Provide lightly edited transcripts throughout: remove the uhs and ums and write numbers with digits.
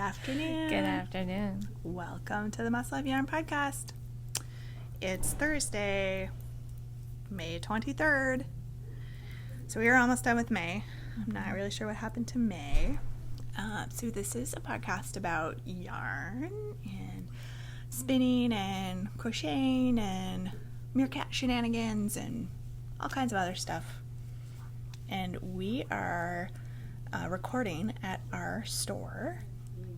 afternoon. Good afternoon. Welcome to the Muscle of Yarn podcast. It's Thursday, May 23rd. So we are almost done with May. I'm not really sure what happened to May. So this is a podcast about yarn and spinning and crocheting and meerkat shenanigans and all kinds of other stuff. And we are recording at our store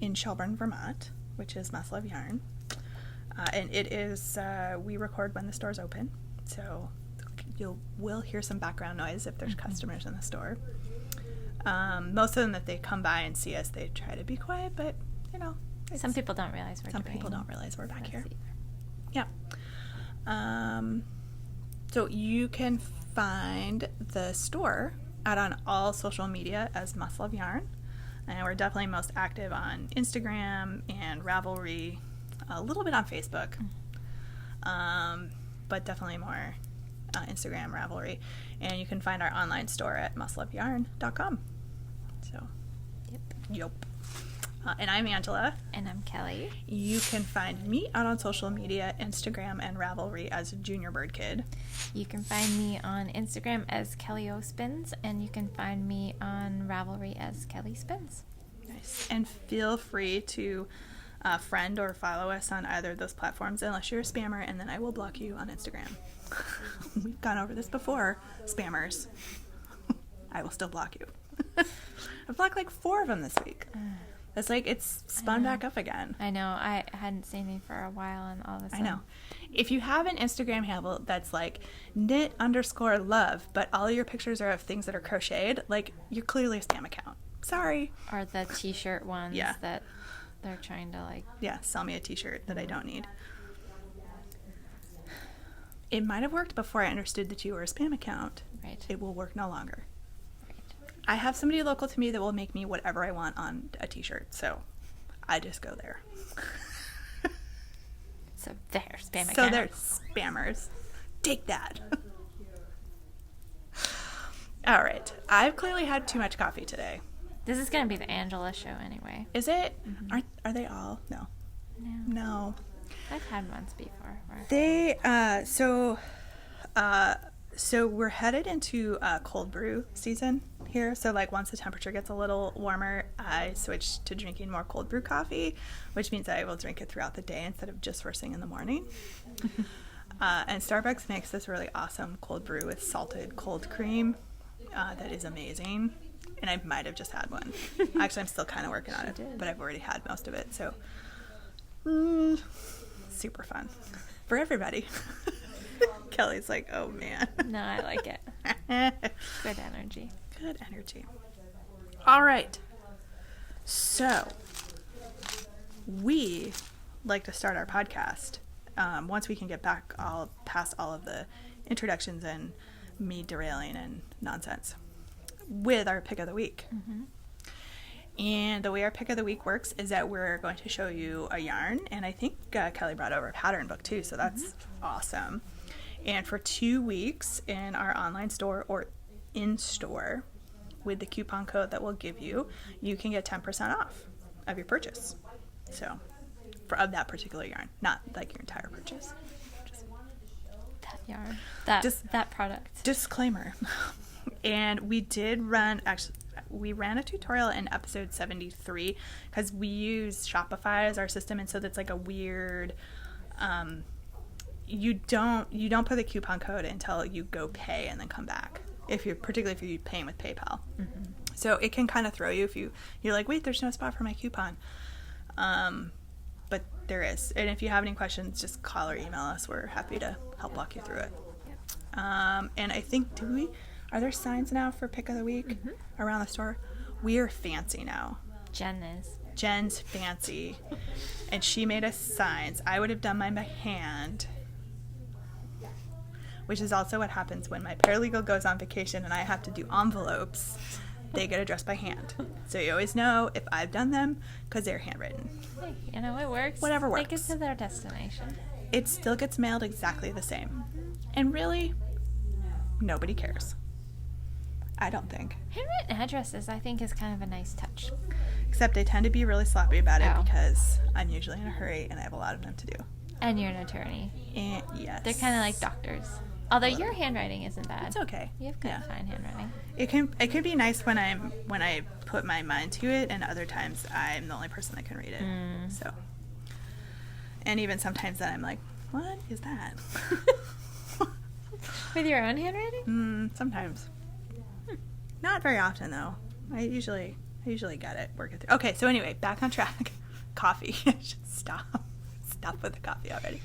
in Shelburne, Vermont, which is Muscle of Yarn. And it is, we record when the store's open, so you will hear some background noise if there's customers in the store. Most of them, if they come by and see us, they try to be quiet, but, you know. Some people don't realize we're back here. Yeah. So you can find the store out on all social media as Muscle of Yarn. And we're definitely most active on Instagram and Ravelry, a little bit on Facebook, but definitely more Instagram, Ravelry. And you can find our online store at muscleofyarn.com. So, yep. And I'm Angela. And I'm Kelly. You can find me out on social media, Instagram and Ravelry as Junior Bird Kid. You can find me on Instagram as Kelly O Spins, and you can find me on Ravelry as Kelly Spins. Nice. And feel free to friend or follow us on either of those platforms, unless you're a spammer, and then I will block you on Instagram. We've gone over this before, spammers. I will still block you. I've blocked like 4 of them this week. It's like it's spun back up again. I know. I hadn't seen you for a while, and all of a sudden. I know. If you have an Instagram handle that's like knit_love, but all your pictures are of things that are crocheted, like you're clearly a spam account. Sorry. Or the t-shirt ones that they're trying to like. Yeah, sell me a t-shirt that I don't need. It might have worked before I understood that you were a spam account. Right. It will work no longer. I have somebody local to me that will make me whatever I want on a t-shirt, so I just go there. So they're spam accounts. So they're spammers. Take that. All right. I've clearly had too much coffee today. This is going to be the Angela show anyway. Is it? Mm-hmm. Are they all? No. I've had ones before. So we're headed into cold brew season here. So like once the temperature gets a little warmer, I switch to drinking more cold brew coffee, which means I will drink it throughout the day instead of just first thing in the morning. And Starbucks makes this really awesome cold brew with salted cold cream that is amazing. And I might have just had one. Actually, I'm still kind of working on it, but I've already had most of it. So super fun for everybody. Kelly's like, oh man. No, I like it. Good energy. Good energy. All right. So, we like to start our podcast once we can get back past all of the introductions and me derailing and nonsense with our pick of the week. Mm-hmm. And the way our pick of the week works is that we're going to show you a yarn, and I think Kelly brought over a pattern book too, so that's awesome. And for 2 weeks in our online store or in store, with the coupon code that we'll give you, you can get 10% off of your purchase. So, of that particular yarn, not like your entire purchase. That yarn. That product. Disclaimer. And we ran a tutorial in episode 73 because we use Shopify as our system, and so that's like a weird. You don't put the coupon code until you go pay and then come back. Particularly if you're paying with PayPal. Mm-hmm. So it can kind of throw you if you're like, wait, there's no spot for my coupon. But there is. And if you have any questions, just call or email us. We're happy to help walk you through it. And I think, are there signs now for pick of the week around the store? We are fancy now. Jen's fancy. And she made us signs. I would have done mine by hand. Which is also what happens when my paralegal goes on vacation and I have to do envelopes. They get addressed by hand. So you always know if I've done them because they're handwritten. Hey, it works. Whatever works. Take it to their destination. It still gets mailed exactly the same. And really, nobody cares. I don't think. Handwritten addresses, I think, is kind of a nice touch. Except I tend to be really sloppy about it Oh. because I'm usually in a hurry and I have a lot of them to do. And you're an attorney. And yes. They're kind of like doctors. Although your handwriting isn't bad. It's okay. You have good, Yeah. fine handwriting. It can be nice when I put my mind to it, and other times I'm the only person that can read it. So, and even sometimes that I'm like, what is that? With your own handwriting? Sometimes. Not very often though. I usually get it, work it through. Okay, so anyway, back on track. Coffee. I should stop with the coffee already.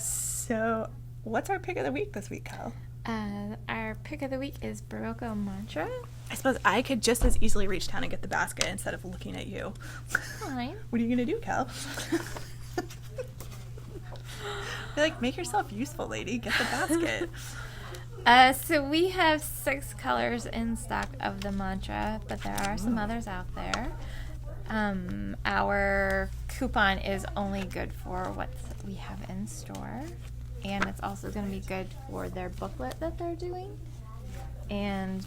So what's our pick of the week this week, Kyle? Our pick of the week is Barocco Mantra. I suppose I could just as easily reach down and get the basket instead of looking at you. Fine. What are you gonna do, Cal? Make yourself useful, lady. Get the basket. So we have 6 colors in stock of the mantra, but there are some others out there. Our coupon is only good for what we have in store, and it's also going to be good for their booklet that they're doing. And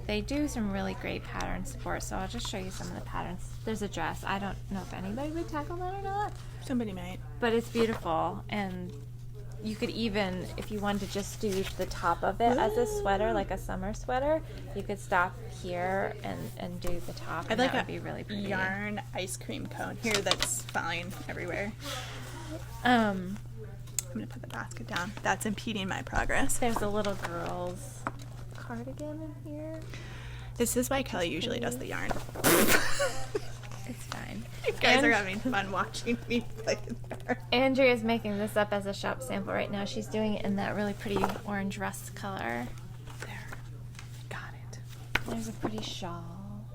they do some really great pattern support, so I'll just show you some of the patterns. There's a dress. I don't know if anybody would tackle that or not, Somebody might. but it's beautiful, and you could even, if you wanted to just do the top of it as a sweater, like a summer sweater, you could stop here and do the top, I'd and like that would a be really pretty. yarn ice cream cone here that's falling everywhere. Um, I'm gonna put the basket down. That's impeding my progress. there's a little girl's cardigan in here. This is why Kelly usually does the yarn. It's fine. You guys are And- having fun watching me play with her. Andrea's making this up as a shop sample right now. She's doing it in that really pretty orange rust color. There. Got it. There's a pretty shawl.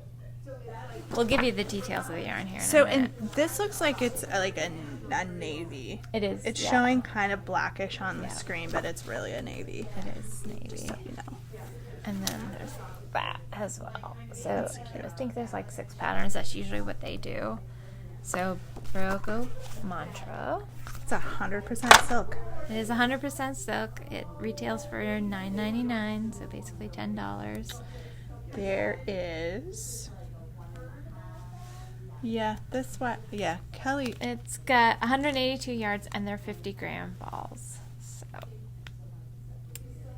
We'll give you the details of the yarn here in So, a minute. and this looks like it's like a navy. It is. It's yeah. showing kind of blackish on the Yeah. screen, but it's really a navy. It is navy. So you know. And then there's that as well. So That's cute. I think there's like 6 patterns. That's usually what they do. So Barocco Mantra. It's 100% silk. It is 100% silk. It retails for $9.99, so basically $10. There is. Yeah, this one. Yeah, Kelly. It's got 182 yards and they're 50-gram balls. So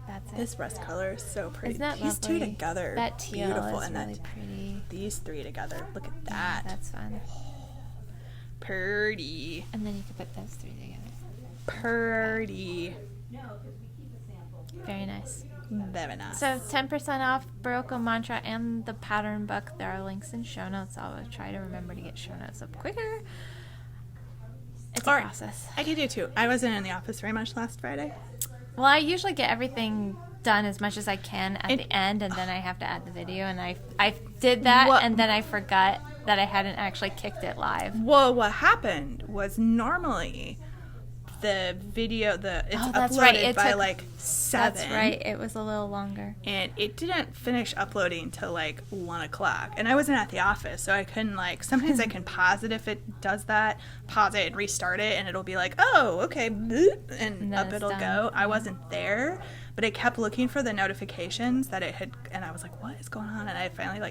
that's it. This rust color is so pretty. Isn't that These lovely? two together, That teal beautiful, is and really that pretty. these 3 together. Look at Yeah, that. that's fun. Pretty. And then you can put those 3 together. Pretty. Very nice. Very nice. So 10% off Barocco Mantra and the pattern book. There are links in show notes. I'll try to remember to get show notes up quicker. It's a Or- process. I could do too. I wasn't in the office very much last Friday. Well, I usually get everything done as much as I can at And- the end, and then I have to add the video. And I did that, What- and then I forgot that I hadn't actually kicked it live. Well, what happened was normally the video, it's Oh, that's uploaded right. It by took- like 7. That's right. It was a little longer. And it didn't finish uploading till like 1 o'clock. And I wasn't at the office, so I couldn't sometimes I can pause it if it does that, pause it and restart it, and it'll be like, oh, okay, bloop, and then up it's it'll done. go. I wasn't there, but I kept looking for the notifications that it had, and I was like, what is going on? And I finally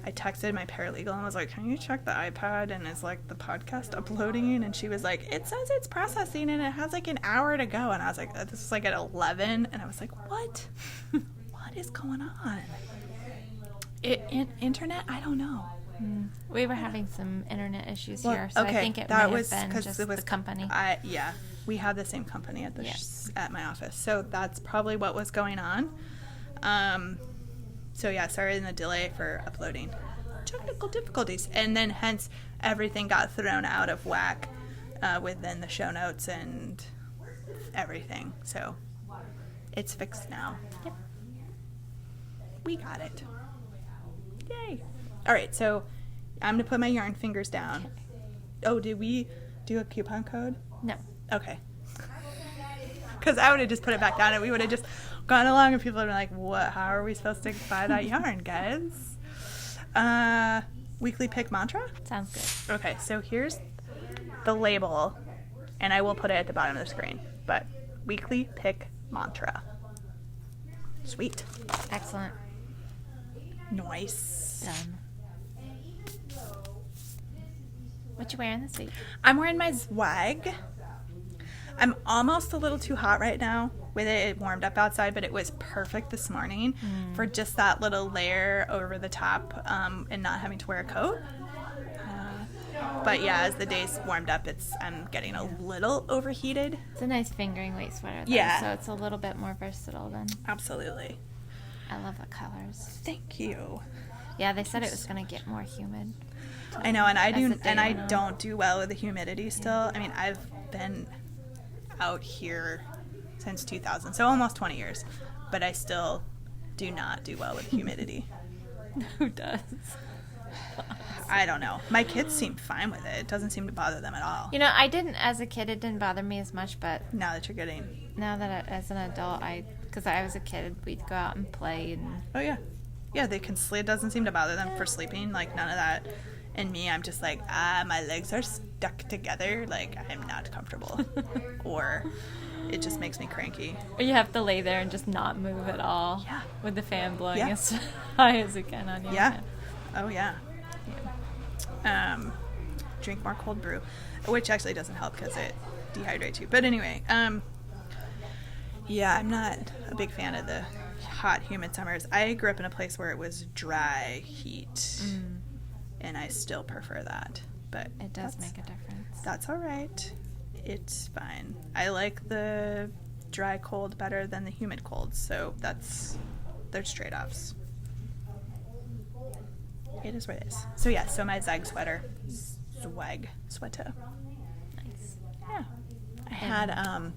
I texted my paralegal and was like, can you check the iPad? And is like the podcast uploading? And she was like, it says it's processing and it has like an hour to go. And I was like, this is like at 11. And I was like, what? What is going on? Internet? I don't know. We were having some internet issues Well, here, so I think it may have been just the company. Yeah, we have the same company at Yeah. at my office, so that's probably what was going on. So yeah, sorry in the delay for uploading. Technical difficulties, and then hence everything got thrown out of whack within the show notes and everything. So it's fixed now. Yep. We got it. Yay. All right, so I'm going to put my yarn fingers down. Oh, did we do a coupon code? No. Okay. Because I would have just put it back down and we would have just gone along and people would have been like, what? How are we supposed to buy that yarn, guys? Weekly pick mantra? Sounds good. Okay, so here's the label, and I will put it at the bottom of the screen. But weekly pick mantra. Sweet. Excellent. Nice. Done. What you wearing this week? I'm wearing my Zwag. I'm almost a little too hot right now with it. It warmed up outside, but it was perfect this morning for just that little layer over the top and not having to wear a coat. But yeah, as the days warmed up, I'm getting a little overheated. It's a nice fingering weight sweater, though, Yeah. so it's a little bit more versatile than... Absolutely. I love the colors. Thank you. Yeah, they said it was going to get more humid. I know, and I As the day went on. don't do well with the humidity still. I mean, I've been out here since 2000, so almost 20 years, but I still do not do well with humidity. Who does? I don't know. My kids seem fine with it. It doesn't seem to bother them at all. You know, I didn't, as a kid, it didn't bother me as much, but Now that you're getting... now that as an adult, because I was a kid, we'd go out and play, and Oh, yeah. Yeah, they can sleep. It doesn't seem to bother them for sleeping. Like, none of that. And me, I'm just like, my legs are stuck together. Like, I'm not comfortable. Or it just makes me cranky. or you have to lay there and just not move at all. Yeah. With the fan blowing Yeah. as high as it can on you. Yeah. Oh, yeah. Drink more cold brew, which actually doesn't help because it dehydrates you. But anyway, yeah, I'm not a big fan of the hot, humid summers. I grew up in a place where it was dry heat, and I still prefer that. But It does that's- make a difference. That's all right. It's fine. I like the dry cold better than the humid cold, so there's trade-offs. It is what it is. So yeah, so my Zwag sweater. Zwag sweater. Nice. Yeah. I had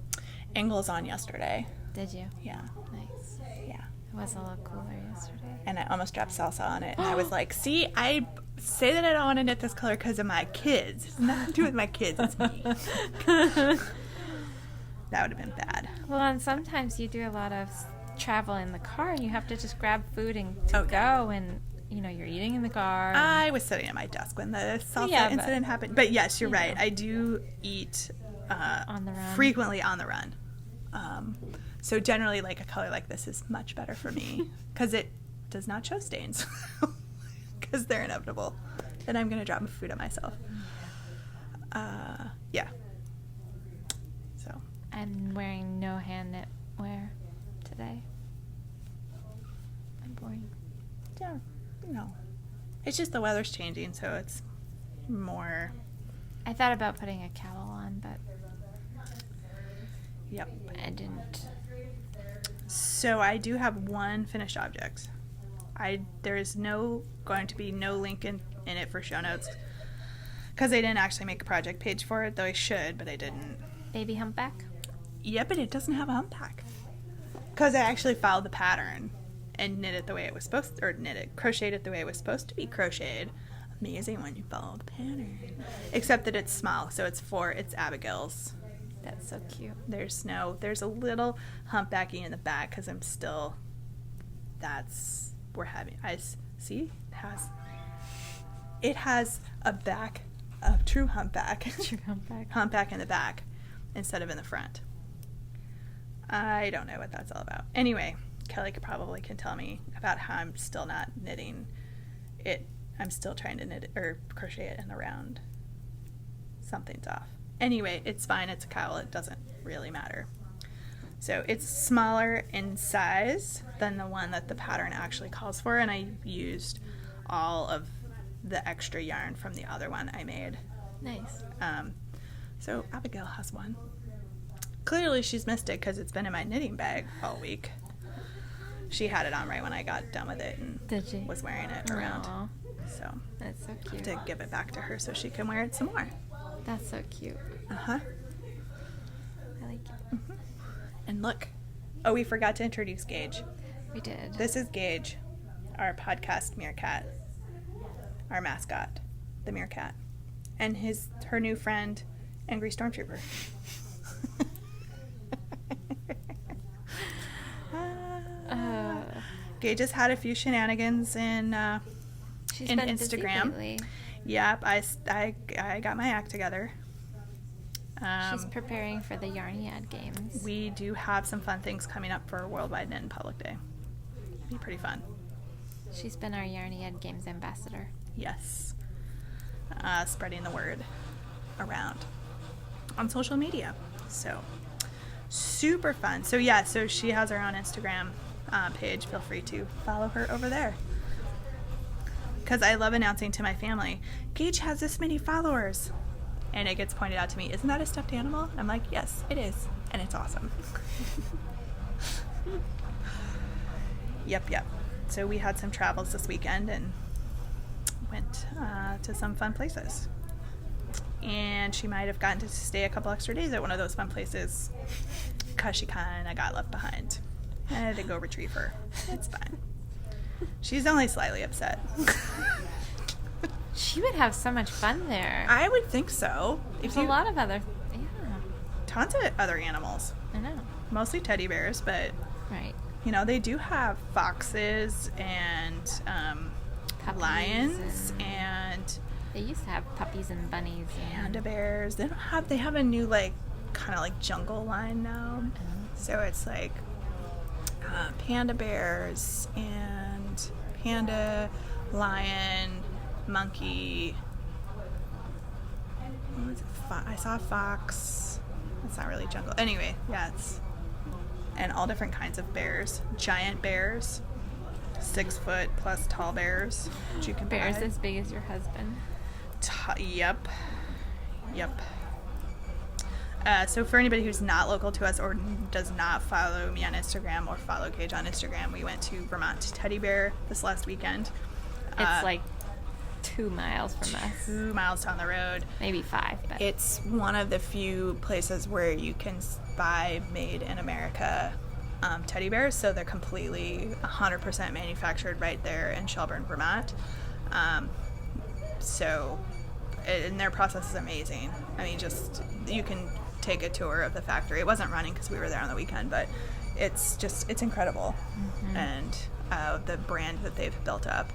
angles on yesterday. Did you? Yeah. Nice. Yeah. It was a little cooler yesterday. And I almost dropped salsa on it. And I was like, see, I say that I don't want to knit this color because of my kids. It's nothing to do with my kids. It's me. That would have been bad. Well, and sometimes you do a lot of travel in the car, and you have to just grab food and Oh, yeah. go, and you know you're eating in the car. I was sitting at my desk when the salsa Yeah, but- incident happened. But yes, you're You right. know. I do eat On the run. frequently on the run. So generally, like a color like this is much better for me because it does not show stains because they're inevitable. Then I'm going to drop food on myself. Yeah. So I'm wearing no hand knit wear today. I'm boring. yeah, it's just the weather's changing, so it's more. I thought about putting a cowl on, but Yep. I didn't. So I do have one finished object. There is going to be no link in it for show notes because I didn't actually make a project page for it, though I should, but I didn't. Baby humpback? Yeah, but it doesn't have a humpback because I actually followed the pattern and knit it the way it was supposed to, or crocheted it the way it was supposed to be crocheted. Amazing when you follow the pattern. Except that it's small, so it's Abigail's. That's so cute. There's a little humpbacking in the back because it has a true humpback. True humpback. Humpback in the back instead of in the front. I don't know what that's all about. Anyway, Kelly probably can tell me about how I'm still not knitting it. I'm still trying to knit it, or crochet it in the round. Something's off. Anyway, it's fine. It's a cowl. It doesn't really matter. So it's smaller in size than the one that the pattern actually calls for, and I used all of the extra yarn from the other one I made. Nice. So Abigail has one. Clearly she's missed it because it's been in my knitting bag all week. She had it on right when I got done with it and Did she? was wearing it around. Aw, So that's so cute. to give it back to her so she can wear it some more. That's so cute. Uh-huh. I like it. And look. Oh, we forgot to introduce Gage. We did. This is Gage, our podcast meerkat, our mascot, the meerkat, and her new friend, Angry Stormtrooper. Gage has had a few shenanigans in She's in been busy Instagram. lately. Yep, I got my act together. She's preparing for the Yarniad games. We do have some fun things coming up for Worldwide Knit in Public Day. Be pretty fun. She's been our Yarniad games ambassador. Yes. spreading the word around on social media. So super fun. So yeah, so she has her own Instagram page. Feel free to follow her over there. Because I love announcing to my family, Gage has this many followers. And it gets pointed out to me, isn't that a stuffed animal? I'm like, yes, it is. And it's awesome. Yep. So we had some travels this weekend and went to some fun places. And she might have gotten to stay a couple extra days at one of those fun places because she kind of got left behind. I had to go retrieve her. It's fine. She's only slightly upset. She would have so much fun there. I would think so. There's a lot of other, Tons of other animals. I know. Mostly teddy bears, but Right. you know, they do have foxes and Puppies lions and- and They used to have puppies and bunnies. panda bears. They have a new like kind of like jungle line now. So it's like panda bears and panda, lion, monkey. What was it? I saw a fox. It's not really jungle. Anyway, yeah, and all different kinds of bears. Giant bears, 6 foot plus tall bears, which you can Bears buy. as big as your husband. Yep. So for anybody who's not local to us or does not follow me on Instagram or follow Gage on Instagram, we went to Vermont Teddy Bear this last weekend. It's like 2 miles from us. 2 miles down the road. Maybe 5, but It's one of the few places where you can buy made in America teddy bears. So they're completely 100% manufactured right there in Shelburne, Vermont. And their process is amazing. I mean, just you can take a tour of the factory. It wasn't running because we were there on the weekend, but it's incredible. And the brand that they've built up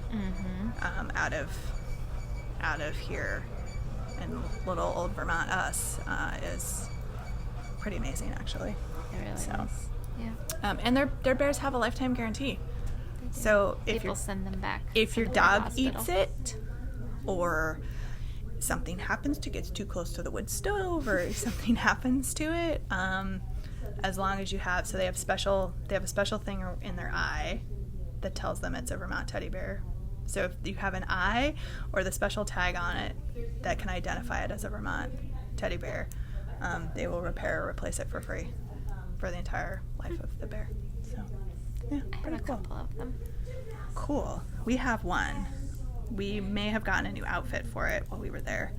out of here in little old Vermont us is pretty amazing, actually. it really So. is. Yeah. And their bears have a lifetime guarantee. They do. So People send them back. if your to the dog hospital. eats it, or something happens to gets too close to the wood stove, or something happens to it, as long as you have, so they have a special thing in their eye that tells them it's a Vermont teddy bear. So if you have an eye or the special tag on it that can identify it as a Vermont teddy bear, they will repair or replace it for free for the entire life of the bear. So yeah, I have pretty a cool. couple of them. Cool. We have one. We may have gotten a new outfit for it while we were there.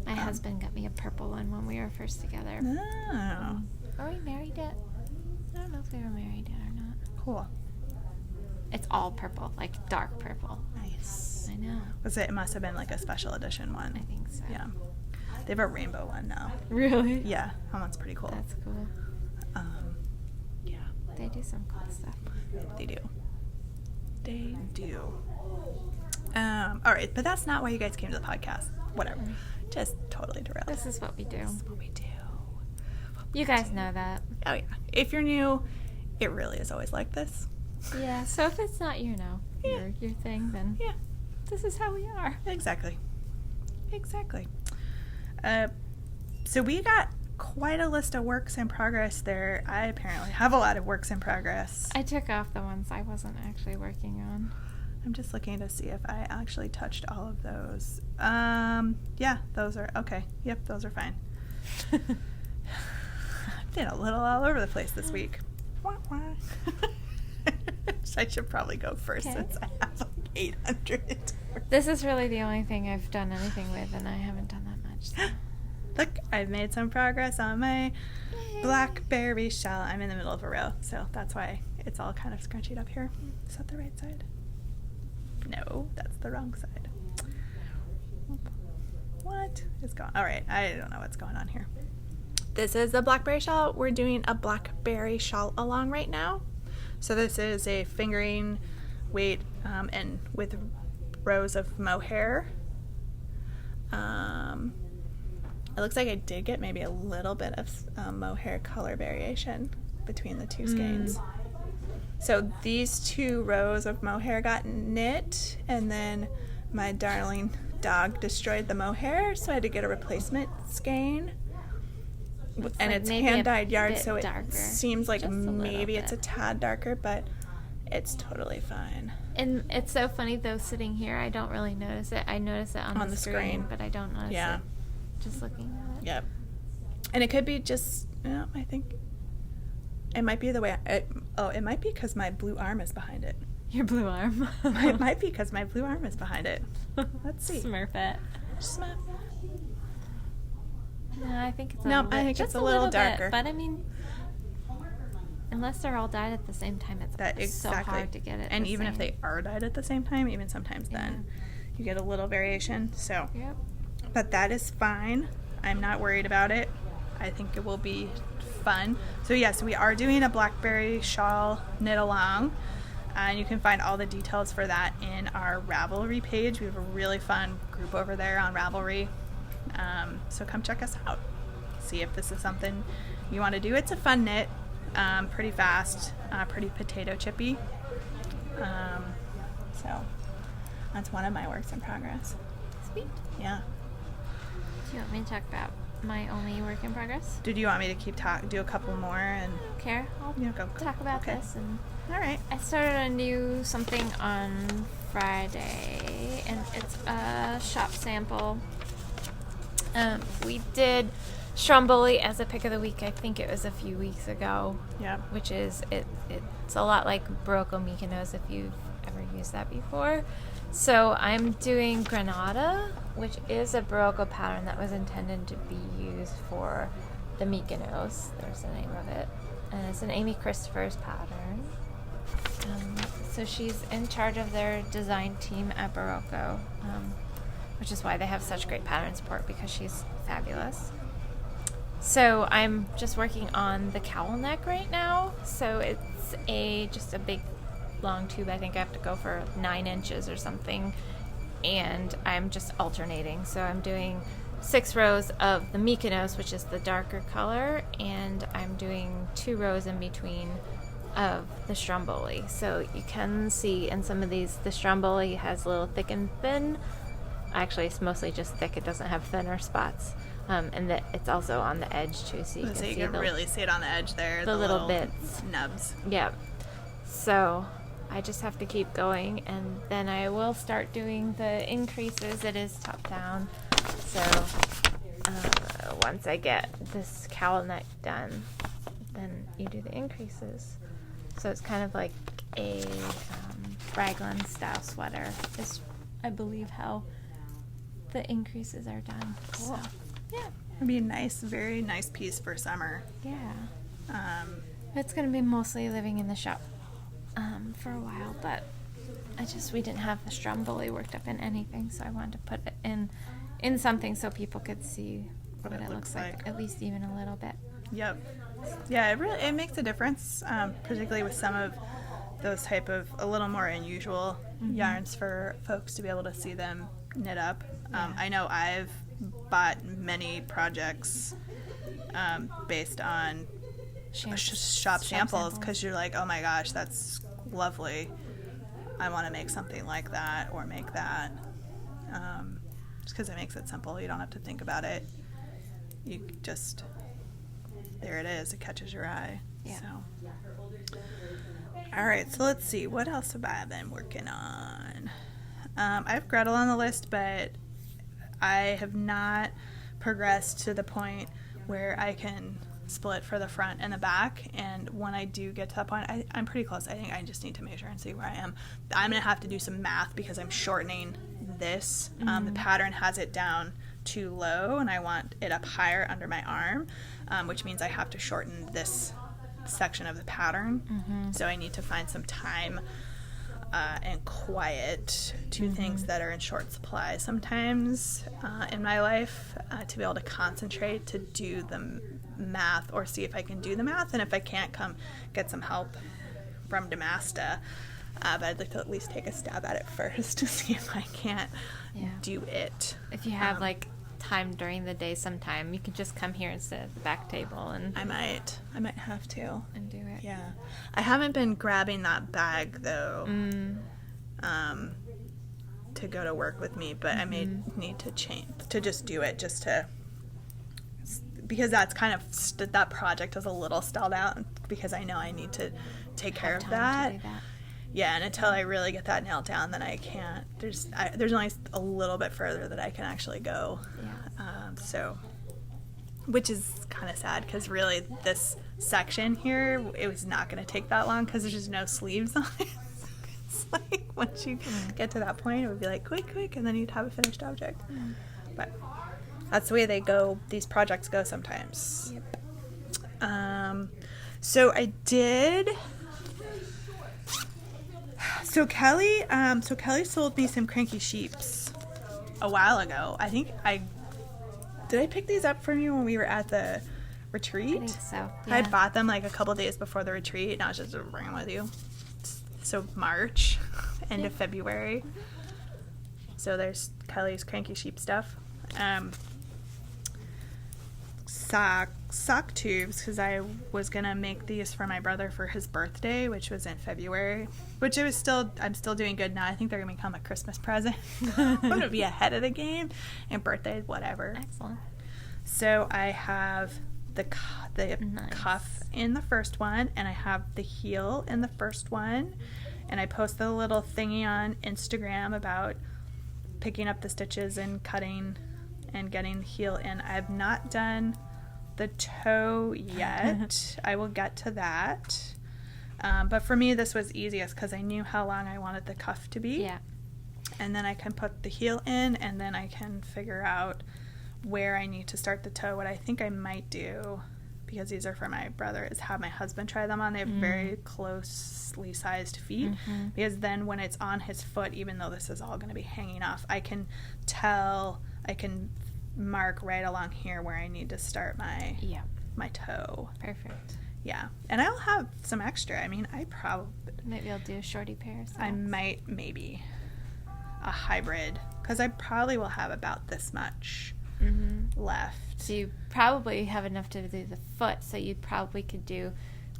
My husband got me a purple one when we were first together. Oh, Are we married yet? I don't know if we were married yet or not. cool. It's all purple, like dark purple. Nice. I know. It must have been like a special edition one. I think so. Yeah. They have a rainbow one now. Really? Yeah, that one's pretty cool. That's cool. Yeah, They do some cool stuff. they do. They do. All right, but that's not why you guys came to the podcast. Whatever. Just totally derailed. This is what we do. This is what we do. You guys know that. Oh yeah. If you're new, it really is always like this. Yeah. So if it's not Yeah. your thing, then Yeah. this is how we are. Exactly. So we got quite a list of works in progress there. I apparently have a lot of works in progress. I took off the ones I wasn't actually working on. I'm just looking to see if I actually touched all of those. Yeah, those are okay. Yep, those are fine. I've been a little all over the place this week. Wah, wah. I should probably go first Okay. since I have like 800. This is really the only thing I've done anything with, and I haven't done that much. So. Look, I've made some progress on my blackberry shell. I'm in the middle of a row, so that's why it's all kind of scrunched up here. Is that the right side? No, that's the wrong side. What is going on? All right, I don't know what's going on here. This is the blackberry shawl. We're doing a blackberry shawl along right now. So this is a fingering weight and with rows of mohair. It looks like I did get maybe a little bit of mohair color variation between the two skeins. So these 2 rows of mohair got knit, and then my darling dog destroyed the mohair, so I had to get a replacement skein. And like it's maybe a hand-dyed yarn, bit so it darker. seems like Just a little maybe it's a bit. tad darker, but it's totally fine. And it's so funny though, sitting here, I don't really notice it. I notice it on the screen, but I don't notice Yeah. it just looking at it. Yep. And it could be just, I think it might be the way, it might be because my blue arm is behind it. Your blue arm. It might be because my blue arm is behind it. Let's see. Smurf it. Smurf. No, I think it's No, I think just it's a little bit, darker. but I mean, unless they're all dyed at the same time, it's so hard to get it. And the even if same. they are dyed at the same time, even sometimes then you get a little variation. So, Yep. but that is fine. I'm not worried about it. I think it will be fun. So yes, we are doing a blackberry shawl knit along. And you can find all the details for that in our Ravelry page. We have a really fun group over there on Ravelry. So come check us out. See if this is something you want to do. It's a fun knit, pretty fast, pretty potato chippy. So that's one of my works in progress. Sweet. Yeah. Do you want me to talk about my only work in progress? Did you want me to do a couple more and Care? I'll go talk about okay. this. And All right. I started a new something on Friday, and it's a shop sample. We did Stromboli as a pick of the week. I think it was a few weeks ago. Yeah. Which is it's a lot like Barocco Mykonos if you've ever used that before. So I'm doing Granada, which is a Barocco pattern that was intended to be used for the Mykonos. There's the name of it, and it's an Amy Christopher's pattern. So she's in charge of their design team at Barocco, which is why they have such great pattern support, because she's fabulous. So I'm just working on the cowl neck right now. So it's just a big long tube. I think I have to go for 9 inches or something, and I'm just alternating. So I'm doing 6 rows of the Mykonos, which is the darker color, and I'm doing 2 rows in between of the Stromboli. So you can see in some of these, the Stromboli has a little thick and thin. Actually, it's mostly just thick. It doesn't have thinner spots. And that it's also on the edge too, so you can see really see it on the edge there. the little bits. Nubs. Yep. So I just have to keep going, and then I will start doing the increases. It is top down. So once I get this cowl neck done, then you do the increases. So it's kind of like a raglan style sweater is, I believe, how the increases are done. Cool. So, yeah. It'd be a nice, very nice piece for summer. Yeah. It's going to be mostly living in the shop for a while, but we didn't have the Stromboli worked up in anything, so I wanted to put it in something so people could see what it looks like, at least even a little bit. Yep. Yeah, it makes a difference, particularly with some of those type of a little more unusual yarns for folks to be able to see them knit up. I know I've bought many projects based on shop samples, because you're like, oh my gosh, that's lovely. I want to make something like that or make that. Just because it makes it simple. You don't have to think about it. You just, there it is. It catches your eye. Yeah. So. All right, so let's see. What else have I been working on? I have Gretel on the list, but I have not progressed to the point where I can split for the front and the back. And when I do get to that point, I'm pretty close. I think I just need to measure and see where I am. I'm going to have to do some math because I'm shortening this. The pattern has it down too low, and I want it up higher under my arm, which means I have to shorten this section of the pattern. So I need to find some time and quiet, two things that are in short supply sometimes in my life, to be able to concentrate to do the math or see if I can do the math, and if I can't, come get some help from Damasta. But I'd like to at least take a stab at it first to see if I can't do it. If you have time during the day sometime, you can just come here and sit at the back table and I might have to do it. Yeah, I haven't been grabbing that bag though, to go to work with me, but I may need to change, to just do it just to, because that's kind of, that project is a little stalled out because I know I need to take care of that. Yeah, and until I really get that nailed down, then I can't. There's only a little bit further that I can actually go. Yeah. So, which is kind of sad because really this section here, it was not going to take that long because there's just no sleeves on it. It's like once you get to that point, it would be like quick, and then you'd have a finished object. But that's the way they go. These projects go sometimes. Yep. So I did. So Kelly sold me some Cranky Sheeps a while ago. I think did I pick these up from you when we were at the retreat? I think so. Yeah. I had bought them like a couple days before the retreat, and I was just bring them with you. So March, end of February. So there's Kelly's Cranky Sheep stuff. Sock tubes, because I was gonna make these for my brother for his birthday, which was in February. Which I'm still doing good now. I think they're gonna become a Christmas present. I'm gonna be ahead of the game, and birthdays, whatever. Excellent. So I have the Nice. cuff in the first one, and I have the heel in the first one, and I posted a little thingy on Instagram about picking up the stitches and cutting and getting the heel in. I have not done the toe yet. I will get to that. But for me, this was easiest because I knew how long I wanted the cuff to be. Yeah. And then I can put the heel in, and then I can figure out where I need to start the toe. What I think I might do, because these are for my brother, is have my husband try them on. They have very closely sized feet, because then when it's on his foot, even though this is all going to be hanging off, I can mark right along here where I need to start my toe. Perfect. Yeah. And I'll have some extra. I mean, Maybe I'll do a shorty pair. I might, maybe a hybrid, because I probably will have about this much left. So you probably have enough to do the foot, so you probably could do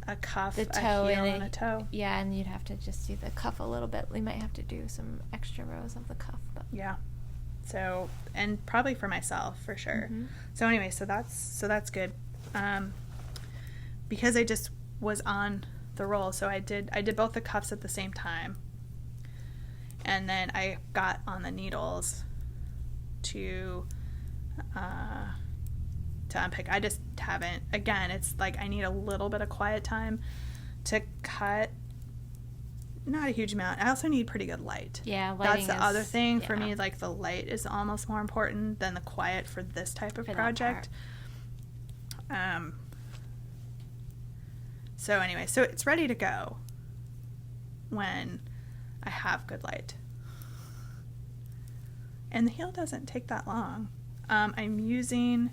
A cuff, the toe, a heel, and a toe. Yeah, and you'd have to just do the cuff a little bit. We might have to do some extra rows of the cuff, but Yeah. So, and probably for myself, for sure. So anyway, so that's good. Because I just was on the roll, so I did both the cuffs at the same time. And then I got on the needles to unpick. I just haven't. Again, it's like I need a little bit of quiet time to cut. Not a huge amount. I also need pretty good light. yeah, That's the other thing for yeah. me. Like the light is almost more important than the quiet for this type of For that project. So anyway, so it's ready to go when I have good light. And the heel doesn't take that long. I'm using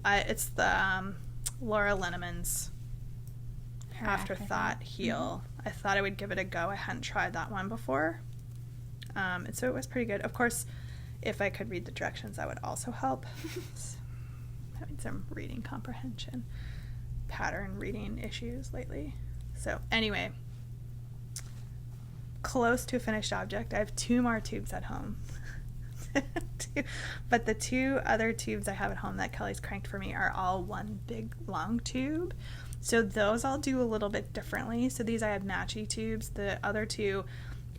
it's the Laura Lineman's Her Afterthought heel. I thought I would give it a go. I hadn't tried that one before. And so it was pretty good. Of course, if I could read the directions, that would also help. Having some reading comprehension, pattern reading issues lately. So anyway, close to a finished object. I have 2 more tubes at home. But the 2 other tubes I have at home that Kelly's cranked for me are all one big long tube. So those I'll do a little bit differently. So these I have matchy tubes. The other 2,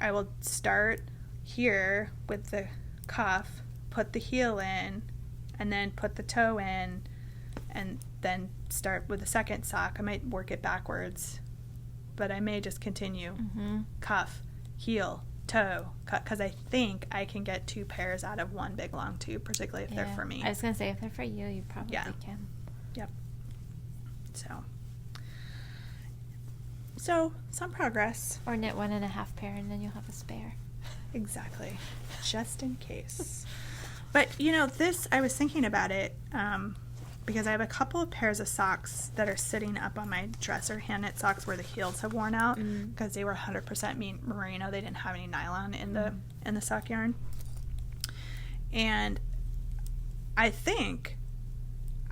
I will start here with the cuff, put the heel in, and then put the toe in, and then start with the second sock. I might work it backwards, but I may just continue. Cuff, heel, toe, cut, because I think I can get 2 pairs out of one big long tube, particularly if they're for me. I was going to say, if they're for you, you probably can. Yep. So, some progress. Or knit 1.5 pair, and then you'll have a spare. Exactly. Just in case. But, you know, this, I was thinking about it because I have a couple of pairs of socks that are sitting up on my dresser, hand knit socks where the heels have worn out because they were 100% merino. They didn't have any nylon in the sock yarn. And I think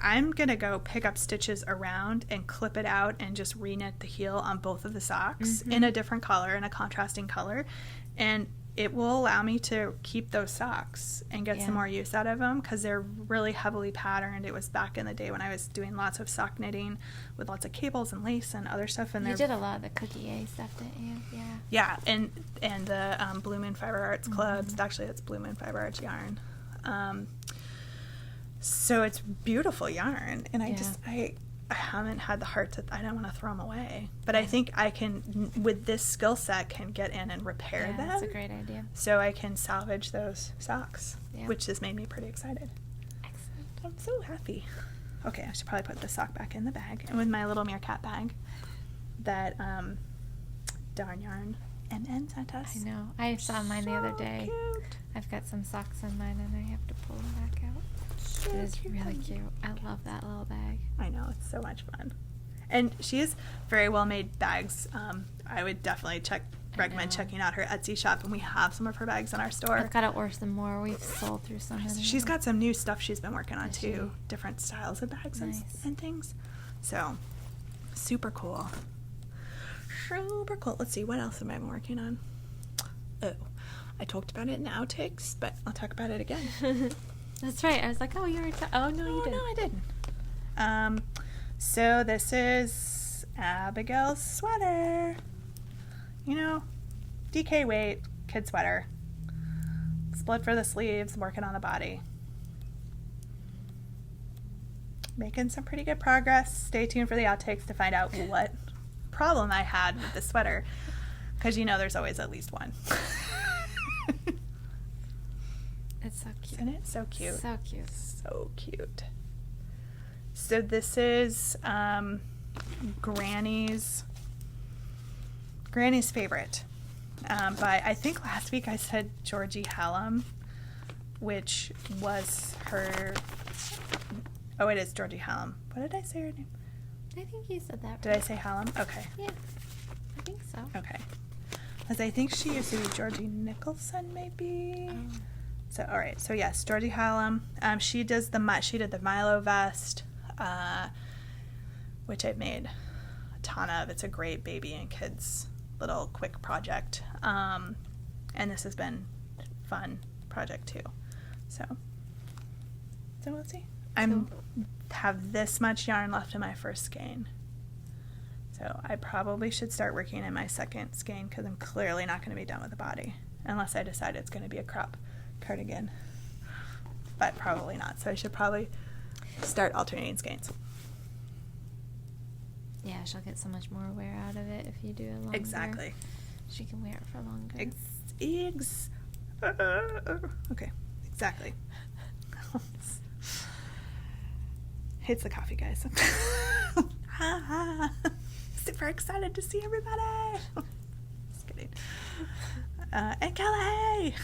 I'm going to go pick up stitches around and clip it out and just re-knit the heel on both of the socks in a different color, in a contrasting color. And it will allow me to keep those socks and get some more use out of them because they're really heavily patterned. It was back in the day when I was doing lots of sock knitting with lots of cables and lace and other stuff. And you did a lot of the Cookie A stuff, didn't you? Yeah. Yeah, and the Blue Moon Fiber Arts clubs. Actually, it's Blue Moon Fiber Arts yarn. So it's beautiful yarn, and I haven't had the heart to. I don't want to throw them away, but I think I can, with this skill set, can get in and repair them. That's a great idea. So I can salvage those socks, which has made me pretty excited. Excellent. I'm so happy. Okay, I should probably put the sock back in the bag, and with my little meerkat bag that Darn Yarn MN sent us. I know. I saw mine the other day. Cute. I've got some socks in mine, and I have to pull them back out. So It is really cute. I love that little bag. I know, it's so much fun. And she has very well made bags. I would definitely recommend checking out her Etsy shop, and we have some of her bags in our store. I've got to order some more. We've sold through some of them. She's got some new stuff she's been working on Does too. she? Different styles of bags Nice. and things. So, super cool. Super cool. Let's see, what else have I been working on? Oh, I talked about it in the outtakes, but I'll talk about it again. That's right. I was like, oh, you already oh, no, you didn't. No, I didn't. So this is Abigail's sweater. You know, DK weight, kid sweater. Split for the sleeves, working on the body. Making some pretty good progress. Stay tuned for the outtakes to find out what problem I had with the sweater. Because you know there's always at least one. It's so cute. Isn't it so cute? So cute. So cute. So this is Granny's favorite. By, I think last week I said Georgie Hallam, which was her. Oh, it is Georgie Hallam. What did I say her name? I think you said that. Did I say Hallam? Okay. Yeah, I think so. Okay. Because I think she used to be Georgie Nicholson, maybe. Oh. So, all right. So, yes, Georgie Hallam. She did the Milo vest, which I've made a ton of. It's a great baby and kids little quick project. And this has been a fun project too. So let's see. Have this much yarn left in my first skein. So I probably should start working in my second skein because I'm clearly not going to be done with the body unless I decide it's going to be a crop cardigan. But probably not. So I should probably start alternating skeins. Yeah, she'll get so much more wear out of it if you do it longer. Exactly. She can wear it for longer. Okay, exactly. It's the coffee, guys. Super excited to see everybody. Just kidding. And Kelly.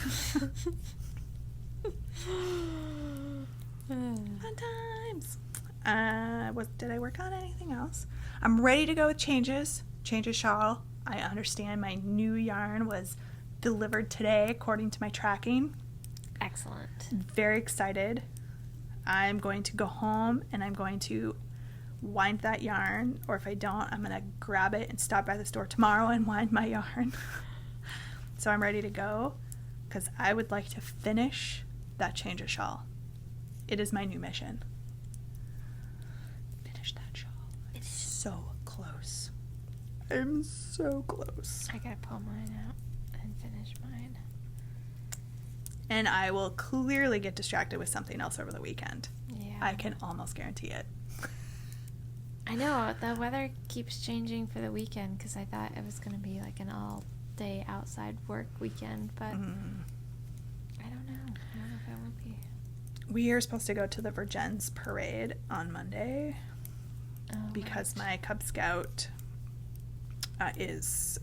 Fun times. Did I work on anything else? I'm ready to go with changes. Changes shawl. I understand my new yarn was delivered today according to my tracking. Excellent. Very excited. I'm going to go home and I'm going to wind that yarn, or if I don't, I'm going to grab it and stop by the store tomorrow and wind my yarn. So I'm ready to go because I would like to finish that changes shawl. It is my new mission. Finish that shawl. It's so close. I'm so close. I gotta pull mine out and finish mine. And I will clearly get distracted with something else over the weekend. Yeah. I can almost guarantee it. I know. The weather keeps changing for the weekend because I thought it was going to be like an all-day outside work weekend, but I don't know. I don't know if it will be. We are supposed to go to the Virgins parade on Monday because right. my Cub Scout his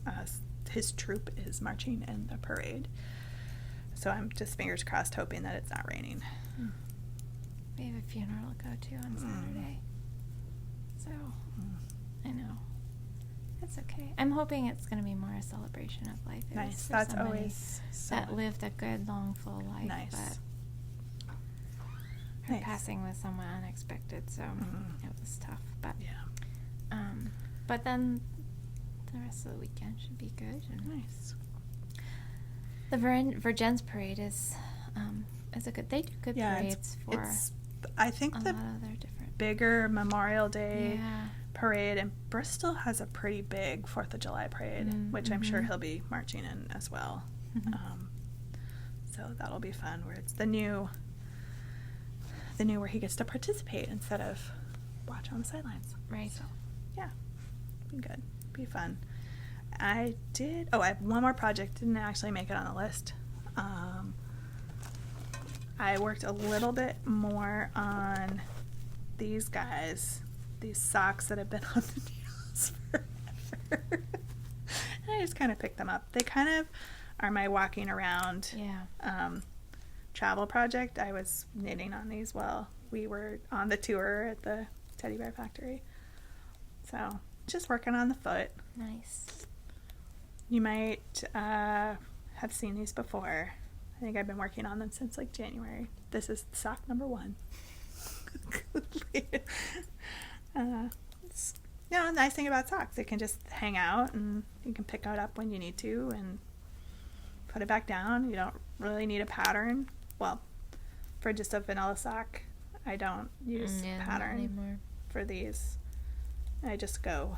troop is marching in the parade. So I'm just fingers crossed hoping that it's not raining. We have a funeral to go to on Saturday. So, I know. It's okay. I'm hoping it's going to be more a celebration of life. It was Nice. for That's somebody always so that lived a good, long, full life. nice. But Her Nice. passing was somewhat unexpected, so it was tough. Yeah. But then the rest of the weekend should be good. And Nice. the Virgins parade is a good. They do good parades for I think a the lot of their different. bigger Memorial Day Yeah. parade, and Bristol has a pretty big 4th of July parade, which I'm sure he'll be marching in as well. So that'll be fun, where it's the new where he gets to participate instead of watch on the sidelines. Right. So yeah, be good, be fun. I have one more project, didn't actually make it on the list. I worked a little bit more on these guys, these socks that have been on the needles forever. And I just kind of picked them up. They kind of are my walking around travel project. I was knitting on these while we were on the tour at the Teddy Bear Factory. So just working on the foot. Nice. You might have seen these before. I think I've been working on them since like January. This is sock number 1. The nice thing about socks, they can just hang out and you can pick it up when you need to and put it back down. You don't really need a pattern. Well, for just a vanilla sock, I don't use pattern anymore for these. I just go.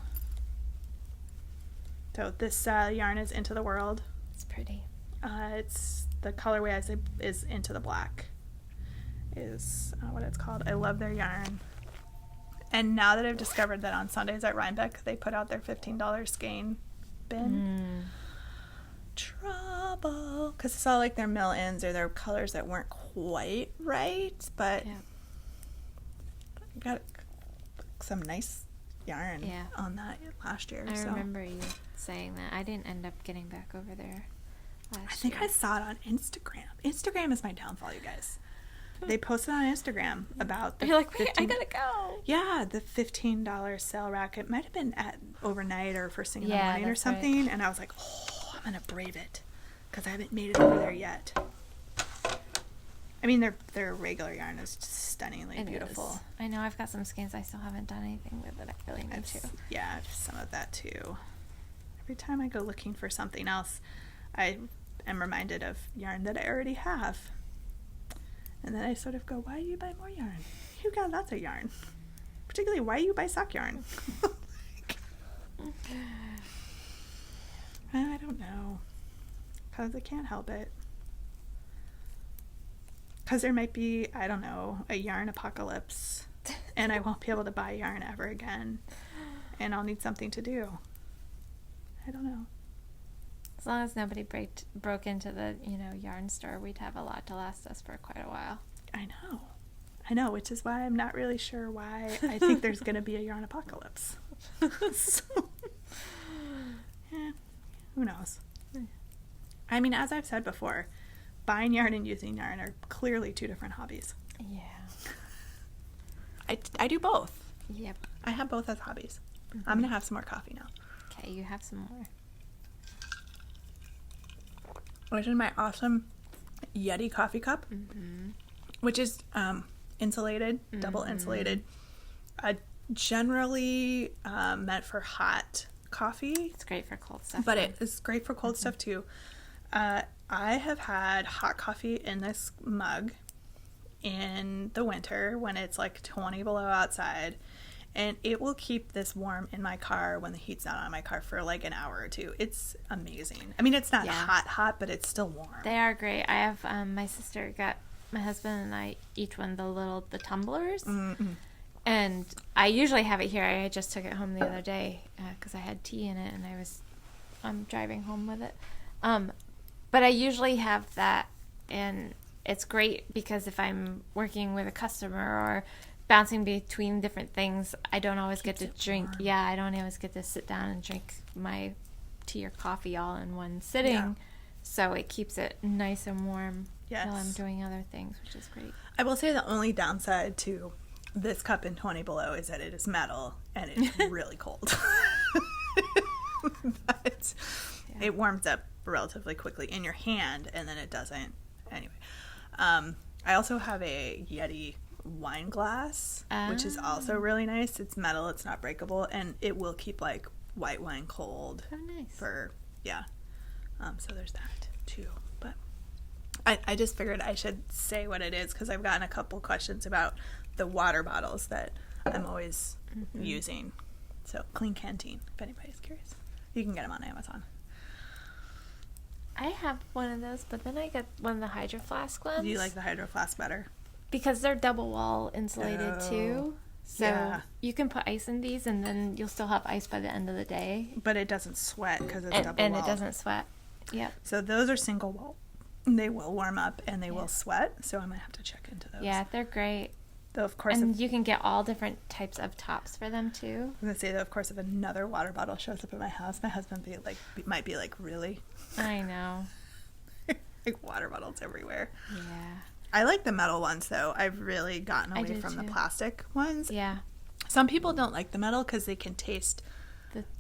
So this yarn is Into the World. It's pretty. It's the colorway is Into the Black is what it's called. I love their yarn. And now that I've discovered that on Sundays at Rhinebeck, they put out their $15 skein bin. Trouble. Because it's all like their mill-ins or their colors that weren't quite right, but I got some nice yarn on that last year. I remember you saying that. I didn't end up getting back over there last year. I think I saw it on Instagram. Instagram is my downfall, you guys. They posted on Instagram about the You're like, wait, I gotta go. Yeah, the $15 sale rack. It might have been at overnight or first thing in the morning or something. Right. And I was like, oh, I'm going to brave it because I haven't made it over there yet. I mean, their regular yarn is just stunningly beautiful. Is. I know. I've got some skeins I still haven't done anything with that I really need to. Yeah, just some of that too. Every time I go looking for something else, I am reminded of yarn that I already have. And then I sort of go, why do you buy more yarn? You've got lots of yarn. Particularly, why do you buy sock yarn? I don't know. Because I can't help it. Because there might be, I don't know, a yarn apocalypse. And I won't be able to buy yarn ever again. And I'll need something to do. I don't know. As long as nobody broke into the, yarn store, we'd have a lot to last us for quite a while. I know, which is why I'm not really sure why I think there's going to be a yarn apocalypse. So, who knows? I mean, as I've said before, buying yarn and using yarn are clearly two different hobbies. Yeah. I do both. Yep. I have both as hobbies. Mm-hmm. I'm going to have some more coffee now. Okay, you have some more. Which is my awesome Yeti coffee cup, which is insulated, double insulated. Generally meant for hot coffee. It's great for cold stuff. But it is great for cold stuff too. I have had hot coffee in this mug in the winter when it's like 20 below outside. And it will keep this warm in my car when the heat's not on my car for like an hour or two. It's amazing. I mean, it's not hot, but it's still warm. They are great. I have my sister got my husband and I each one the tumblers. Mm-hmm. And I usually have it here. I just took it home the other day because I had tea in it and I'm driving home with it. But I usually have that, and it's great because if I'm working with a customer or bouncing between different things, I don't always get to drink. Warm. Yeah, I don't always get to sit down and drink my tea or coffee all in one sitting. Yeah. So it keeps it nice and warm while I'm doing other things, which is great. I will say the only downside to this cup in 20 below is that it is metal and it's really cold. But it warms up relatively quickly in your hand and then it doesn't. Anyway, I also have a Yeti wine glass, which is also Ah. really nice. It's metal, it's not breakable, and it will keep like white wine cold Oh, nice. for, yeah. So there's that too. But I just figured I should say what it is because I've gotten a couple questions about the water bottles that I'm always using. So Clean Canteen, if anybody's curious. You can get them on Amazon. I have one of those, but then I get one of the Hydro Flask ones. Do you like the Hydro Flask better? Because they're double wall insulated Oh, too. So yeah. you can put ice in these and then you'll still have ice by the end of the day. But it doesn't sweat because it's And, double and walled. it doesn't sweat. Yep. So those are single wall. They will warm up and they Yeah. will sweat. So I might have to check into those. Yeah, they're great. Though of course, And you can get all different types of tops for them too. I'm gonna say though, of course, if another water bottle shows up at my house, my husband might be like, really, I know. like water bottles everywhere. Yeah. I like the metal ones though. I've really gotten I away do from the too. plastic ones. Yeah. Some people don't like the metal because they can taste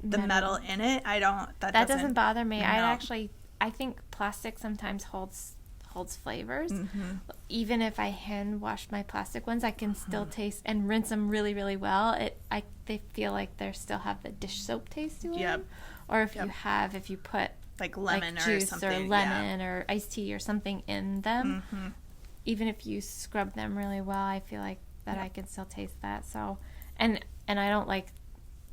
the metal in it. I don't. That doesn't bother me. no. I think plastic sometimes holds flavors. Mhm. Even if I hand wash my plastic ones, I can Mm-hmm. still taste and rinse them really, really well. They feel like they still have the dish soap taste to them. Yep. Or if Yep. you put Like lemon like or juice something. or lemon or iced tea or something in them, Yeah. even if you scrub them really well, I feel like that Yep. I can still taste that. So, and I don't like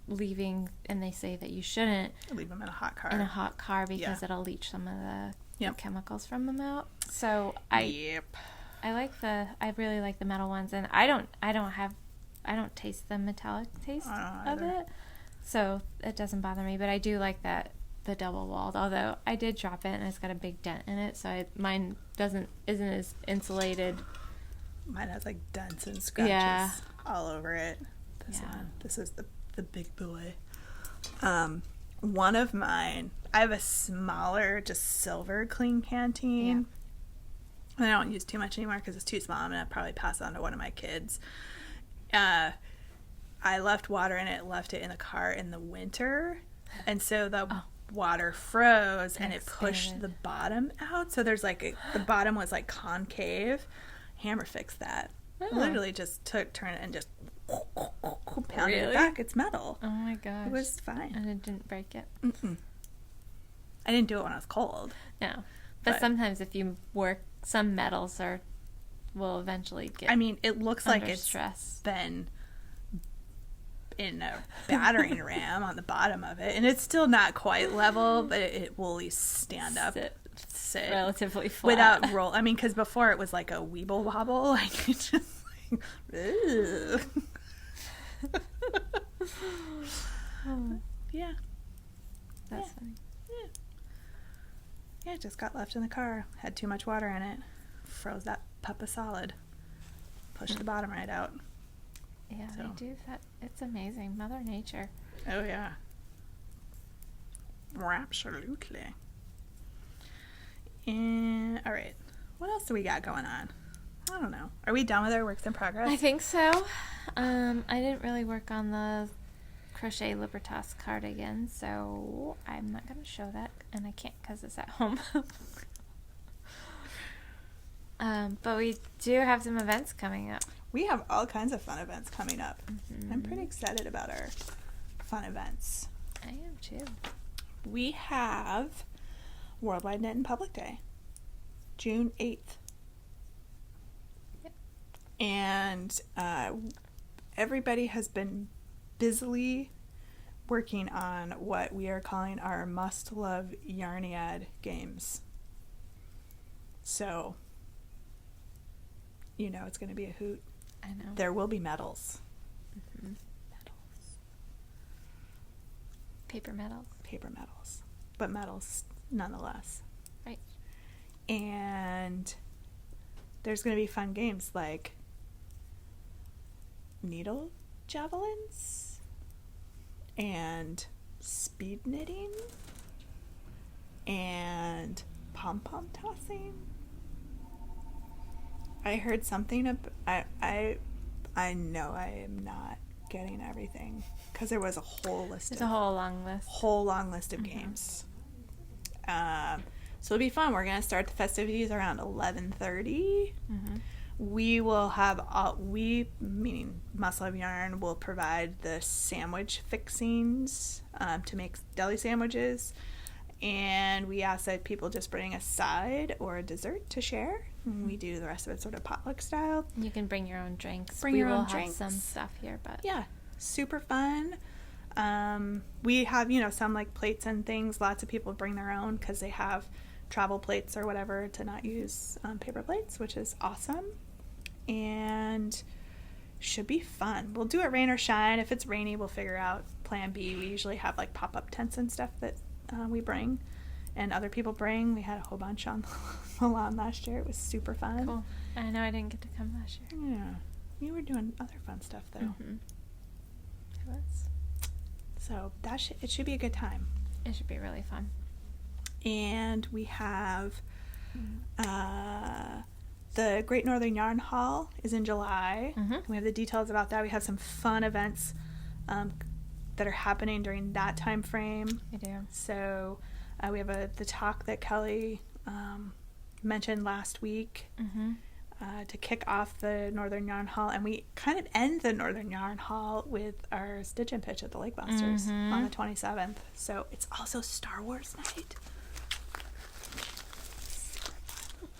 leaving, and they say that you shouldn't Leave them in a hot car. in a hot car because Yeah. it'll leach some of the Yep. chemicals from them out. So Yep. I really like the metal ones, and I don't taste the metallic taste I don't of either. it, so it doesn't bother me. But I do like the double walled. Although I did drop it and it's got a big dent in it, so mine isn't as insulated. Mine has like dents and scratches Yeah. all over it. This Yeah. one. This is the big boy. One of mine, I have a smaller, just silver Clean Canteen. I don't use too much anymore because it's too small. I'm going to probably pass it on to one of my kids. I left water in it, left it in the car in the winter. And so the water froze and it pushed Expanded. the bottom out. So there's like, the bottom was like concave. Hammer fixed that. Oh. Literally just turned it and just pounded Really? it back. It's metal. Oh my gosh! It was fine. and it didn't break it. Mm-mm. I didn't do it when I was cold. No, but But- sometimes if you work, some metals will eventually get. I mean, it looks like under it's stress. been in a battering ram on the bottom of it, and it's still not quite level, but it will at least stand up, sit Relatively flat. without roll. I mean, because before it was like a weeble wobble, like it just like, ugh. Yeah, That's yeah. funny. yeah, it just got left in the car. Had too much water in it, froze that puppa solid, pushed the bottom right out. Yeah, So. they do that. It's amazing, Mother Nature. Oh yeah. Absolutely. And all right, what else do we got going on? I don't know. Are we done with our works in progress? I think so. I didn't really work on the crochet Libertas cardigan, so I'm not going to show that, and I can't because it's at home. But we do have some events coming up. We have all kinds of fun events coming up. Mm-hmm. I'm pretty excited about our fun events. I am too. We have Worldwide Knit and Public Day, June 8th. Yep. And everybody has been busily working on what we are calling our must-love Yarniad games. So, you know it's going to be a hoot. I know. There will be medals. Mhm. Medals. Paper medals. Paper medals. But medals nonetheless. Right. And there's going to be fun games like needle javelins and speed knitting and pom-pom tossing. I heard something I know I am not getting everything because there was a whole list It's of a whole long list. whole long list of games. So it'll be fun. We're gonna start the festivities around 11:30. Mm-hmm. we will have meaning Must Love Yarn, will provide the sandwich fixings to make deli sandwiches, and we ask that people just bring a side or a dessert to share, and we do the rest of it sort of potluck style. You can bring your own drinks. Bring we your will own have drinks. some stuff here, but Yeah, super fun. We have, some like plates and things. Lots of people bring their own because they have travel plates or whatever to not use paper plates, which is awesome. And should be fun. We'll do it rain or shine. If it's rainy, we'll figure out plan B. We usually have like pop-up tents and stuff that we bring and other people bring. We had a whole bunch on the lawn last year. It was super fun. cool. I know I didn't get to come last year. Yeah. You were doing other fun stuff though. Mm-hmm. It was. So it should be a good time. It should be really fun. And we have the Great Northern Yarn Haul is in July. Mm-hmm. We have the details about that. We have some fun events that are happening during that time frame. I do. So we have the talk that Kelly mentioned last week Mm-hmm. to kick off the Northern Yarn Haul, and we kind of end the Northern Yarn Haul with our Stitch and Pitch at the Lake Monsters Mm-hmm. on the 27th. So it's also Star Wars night.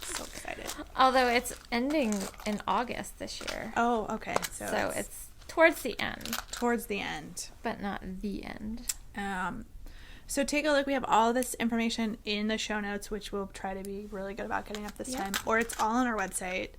So excited. Although it's ending in August this year. Oh, okay. So it's towards the end, towards the end. but not the end. So take a look. We have all this information in the show notes, which we'll try to be really good about getting up this time. Or it's all on our website,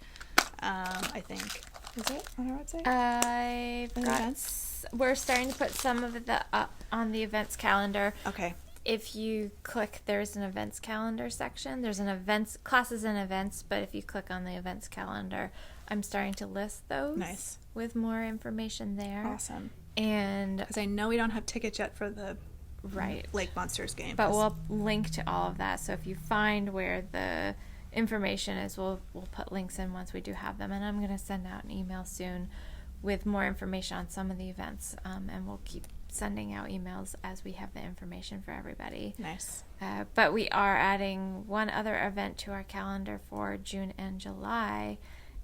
I think. Is it on our website? I've The got. events? We're starting to put some of it up on the events calendar. Okay. If you click, there's an events calendar section. There's an events classes and events, but if you click on the events calendar, I'm starting to list those. Nice. With more information there. Awesome. And Because I know we don't have tickets yet for the right. Lake Monsters game. But we'll link to all of that. So if you find where the information is, we'll put links in once we do have them. And I'm going to send out an email soon with more information on some of the events. And we'll keep sending out emails as we have the information for everybody. Nice. But we are adding one other event to our calendar for June and July.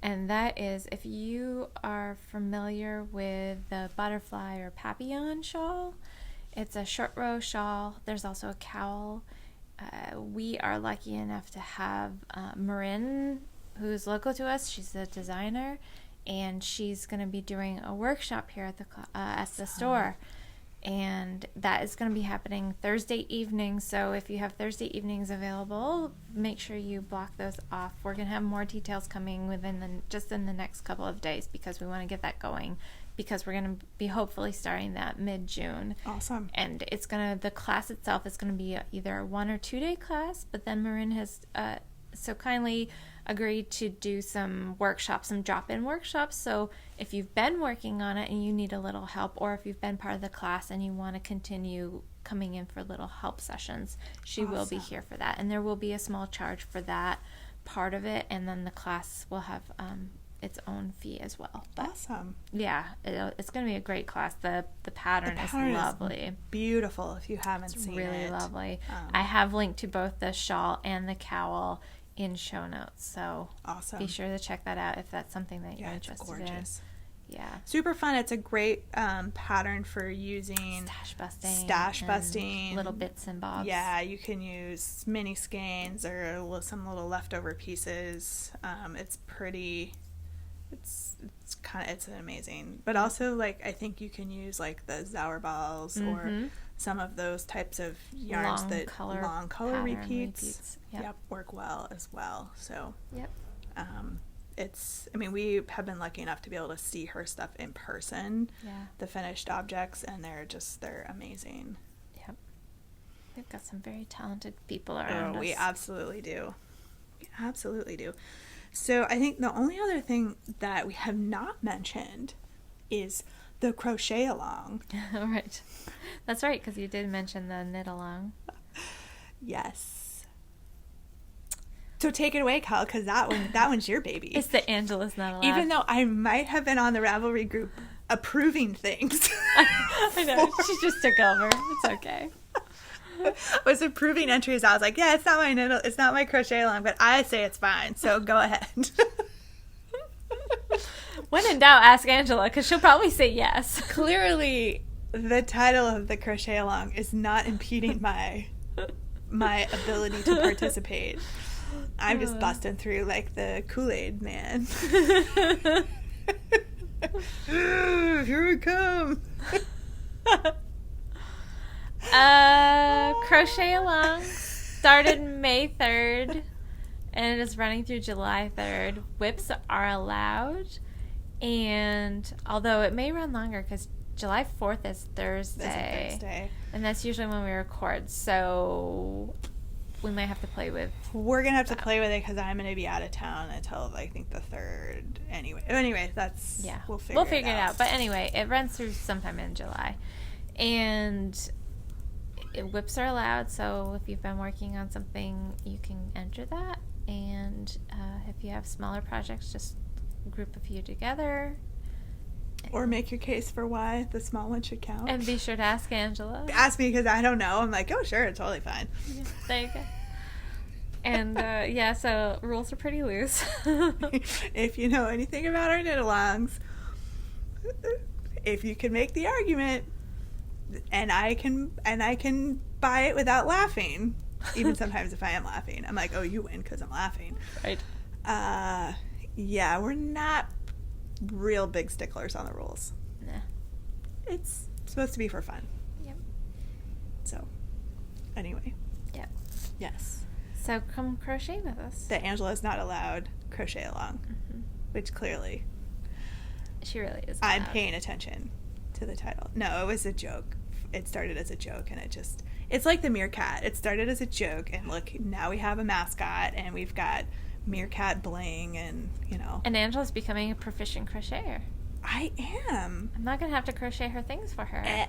And that is, if you are familiar with the butterfly or papillon shawl, it's a short row shawl. There's also a cowl. We are lucky enough to have Marin, who's local to us. She's a designer, and she's going to be doing a workshop here at the store. And that is going to be happening Thursday evening. So if you have Thursday evenings available, make sure you block those off. We're going to have more details coming just in the next couple of days because we want to get that going, because we're going to be hopefully starting that mid-June. Awesome. And the class itself is going to be either a 1 or 2 day class, but then Marin has so kindly agreed to do some workshops, some drop-in workshops. So if you've been working on it and you need a little help, or if you've been part of the class and you want to continue coming in for little help sessions, she will be here for that. And there will be a small charge for that part of it, and then the class will have its own fee as well. But Awesome. yeah, it's going to be a great class. The pattern is lovely. Beautiful if you haven't It's seen really it. lovely. I have linked to both the shawl and the cowl in show notes, so Awesome. be sure to check that out if that's something that you're Yeah, it's interested gorgeous. in. Yeah. Super fun. It's a great pattern for using Stash and busting. Little bits and bobs. Yeah, you can use mini skeins or some little leftover pieces. It's pretty. It's amazing. But also, like, I think you can use like the Zauer balls or some of those types of yarns long color repeats. Yep. Work well as well. So Yep. we have been lucky enough to be able to see her stuff in person, Yeah. the finished objects, and they're amazing. Yep. We've got some very talented people around us. We absolutely do. So I think the only other thing that we have not mentioned is the crochet along. All right. That's right, because you did mention the knit along. Yes. So take it away, Kyle, because that one's your baby. It's the Angela's Not Allowed. Even though I might have been on the Ravelry group approving things. I know, she just took over. It's okay. Was approving entries. I was like, yeah, it's not my crochet along, but I say it's fine, so go ahead. When in doubt, ask Angela, because she'll probably say yes. Clearly, the title of the crochet along is not impeding my ability to participate. I'm just busting through like the Kool-Aid man. Here we come. Crochet along started May 3rd and it is running through July 3rd. Whips are allowed, and although it may run longer because July 4th is Thursday. That's a Thursday. And that's usually when we record, so we might have to play with... We're going to have to play with it because I'm going to be out of town until, I think, the 3rd. Anyway, that's... Yeah. We'll figure it out. But anyway, it runs through sometime in July. And whips are allowed, so if you've been working on something, you can enter that. And if you have smaller projects, just group a few together. Or make your case for why the small one should count. And be sure to ask Angela. Ask me because I don't know. I'm like, oh, sure, it's totally fine. Yeah, there you go. And, so rules are pretty loose. If you know anything about our knit-alongs, if you can make the argument, and I can buy it without laughing, even sometimes if I am laughing, I'm like, oh, you win because I'm laughing. Right. Yeah, we're not real big sticklers on the rules. Nah. It's supposed to be for fun. Yep. So, anyway. Yep. Yes. So come crochet with us. That Angela's not allowed crochet along, which clearly She really is. I'm allowed. paying attention to the title. No, it was a joke. It started as a joke, and it's like the meerkat. It started as a joke, and look, now we have a mascot, and we've got meerkat bling, and, And Angela's becoming a proficient crocheter. I am. I'm not going to have to crochet her things for her.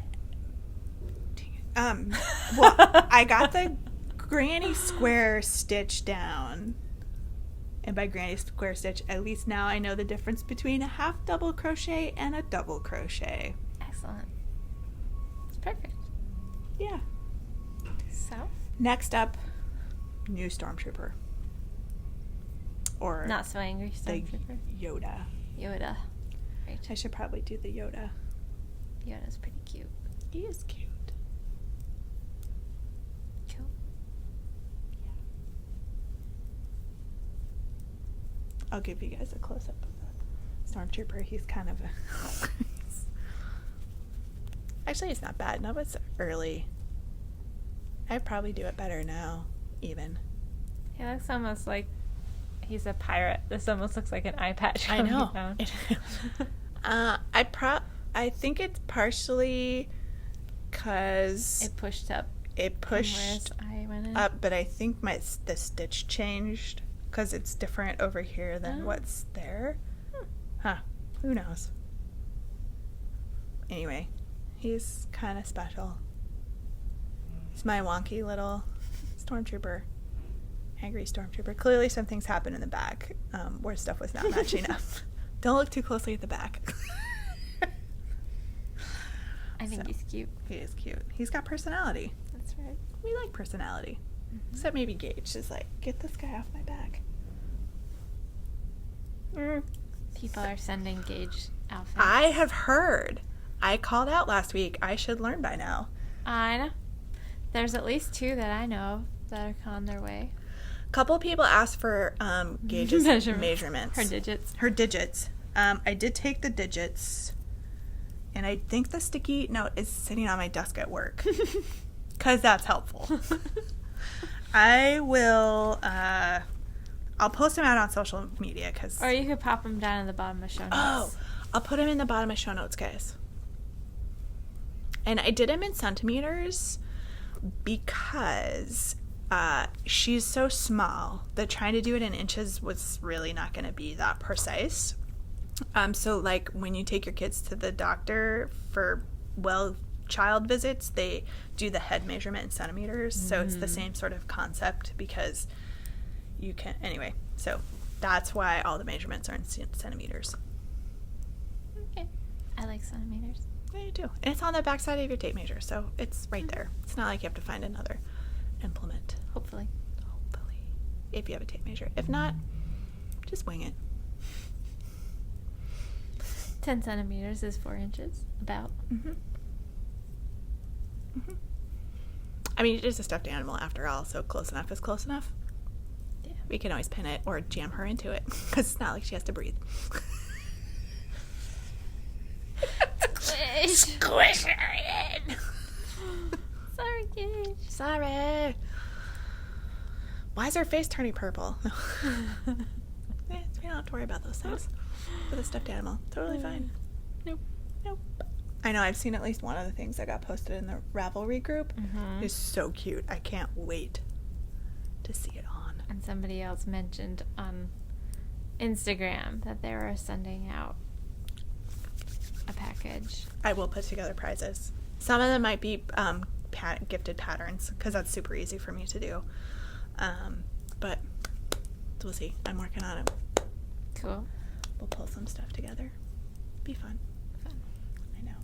Well, I got the granny square stitch down. And by granny square stitch, at least now I know the difference between a half double crochet and a double crochet. Excellent. It's perfect. Yeah. So? Next up, new Stormtrooper. Or Not so angry, the Stormtrooper. Yoda. Yoda. Right. I should probably do the Yoda. Yoda's pretty cute. He is cute. Cool. I'll give you guys a close-up of the Stormtrooper. He's kind of a... Actually, it's not bad. No, it's early. I'd probably do it better now, even. He looks almost like he's a pirate. This almost looks like an eye patch. I know. Down. I think it's partially because It pushed up. it from pushed where his eye went in. up, but I think the stitch changed because it's different over here than Oh. what's there. Huh. Who knows? Anyway, he's kind of special. He's my wonky little Stormtrooper. Angry Stormtrooper. Clearly something's happened in the back where stuff was not matching up. Don't look too closely at the back. I think So. he's cute. He is cute. He's got personality. That's right. We like personality. Except maybe Gage is like, get this guy off my back. People are sending Gage outfits. I have heard. I called out last week. I should learn by now. I know. There's at least 2 that I know of that are on their way. A couple of people asked for Gage's measurements. Her digits. Her digits. I did take the digits. And I think the sticky note is sitting on my desk at work. Because that's helpful. I will... I'll post them out on social media because... Or you could pop them down at the bottom of show notes. Oh, I'll put them in the bottom of show notes, guys. And I did them in centimeters because she's so small that trying to do it in inches was really not going to be that precise. So, like, when you take your kids to the doctor for, child visits, they do the head measurement in centimeters. So it's the same sort of concept because you can... Anyway, so that's why all the measurements are in centimeters. Okay. I like centimeters. Yeah, you do. And it's on the back side of your tape measure, so it's right there. It's not like you have to find another implement. Hopefully. Hopefully. If you have a tape measure. If not, just wing it. 10 centimeters is 4 inches, about. Mm-hmm. Mm-hmm. I mean, it is a stuffed animal after all, so close enough is close enough. Yeah. We can always pin it or jam her into it, because it's not like she has to breathe. Squish her in! Sorry, Gage. Sorry. Why is her face turning purple? We don't have to worry about those things. With a stuffed animal. Totally fine. Nope. Nope. I know, I've seen at least one of the things that got posted in the Ravelry group. Mm-hmm. It's so cute. I can't wait to see it on. And somebody else mentioned on Instagram that they were sending out a package. I will put together prizes. Some of them might be gifted patterns, because that's super easy for me to do. But we'll see. I'm working on it. Cool. We'll pull some stuff together. Be fun. I know.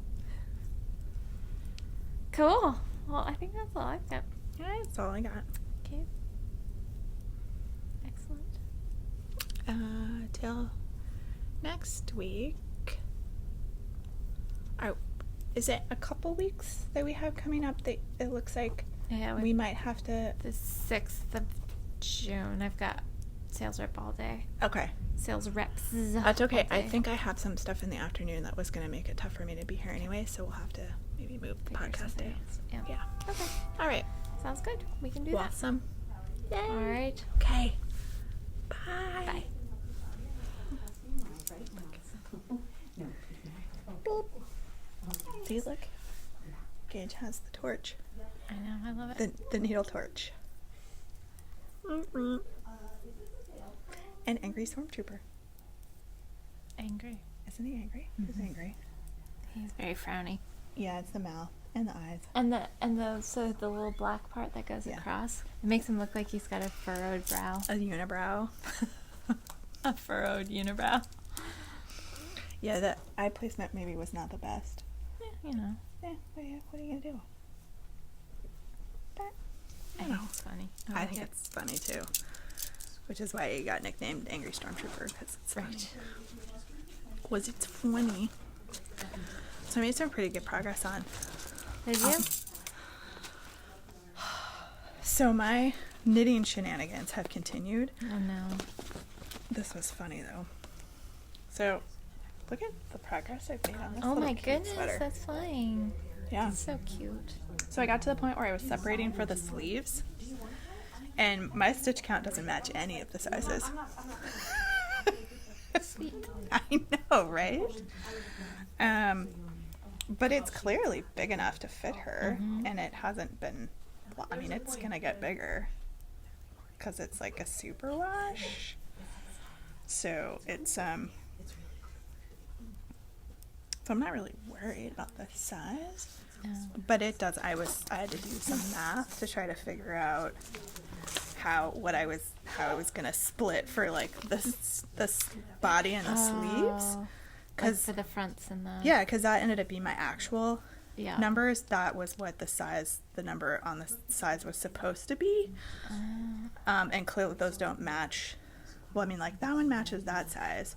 Cool. Well, I think that's all I've got. Yeah, that's all I got. Okay. Excellent. Till next week. Is it a couple weeks that we have coming up that it looks like Yeah, we might have to... the 6th of June. I've got sales rep all day. Okay. Sales reps. That's okay. all I day. think I have some stuff in the afternoon that was going to make it tough for me to be here anyway, so we'll have to maybe move the Figure podcast something day. else. Yeah. Yeah. Okay. All right. Sounds good. We can do that. Awesome. Yay. All right. Okay. Bye. Bye. Boop. See, look. Gage has the torch. I know. I love it. The needle torch. An angry stormtrooper. Angry. Isn't he angry? He's angry. He's very frowny. Yeah, it's the mouth and the eyes. And the little black part that goes Yeah. across, it makes him look like he's got a furrowed brow. A unibrow. A furrowed unibrow. Yeah, the eye placement maybe was not the best. Yeah, you know. Yeah, what are you gonna do? But, I you know. think it's funny. I like think it. it's funny too. Which is why he got nicknamed Angry Stormtrooper, because it's funny. Right. Was it funny? So I made some pretty good progress on. Did you? So my knitting shenanigans have continued. Oh no. This was funny though. So look at the progress I've made on this. Oh little my cute goodness, sweater. that's flying. Yeah. That's so cute. So I got to the point where I was separating for the sleeves, and my stitch count doesn't match any of the sizes. Sweet. I know, right? But it's clearly big enough to fit her, and it hasn't been. Well, I mean, it's gonna get bigger because it's like a super wash. So it's So I'm not really worried about the size, but it does. I had to do some math to try to figure out how I was gonna split for like this body and the sleeves, Like because for the fronts and the because that ended up being my actual yeah. numbers. That was what the number on the size was supposed to be, and clearly those don't match. Well, I mean, like that one matches that size,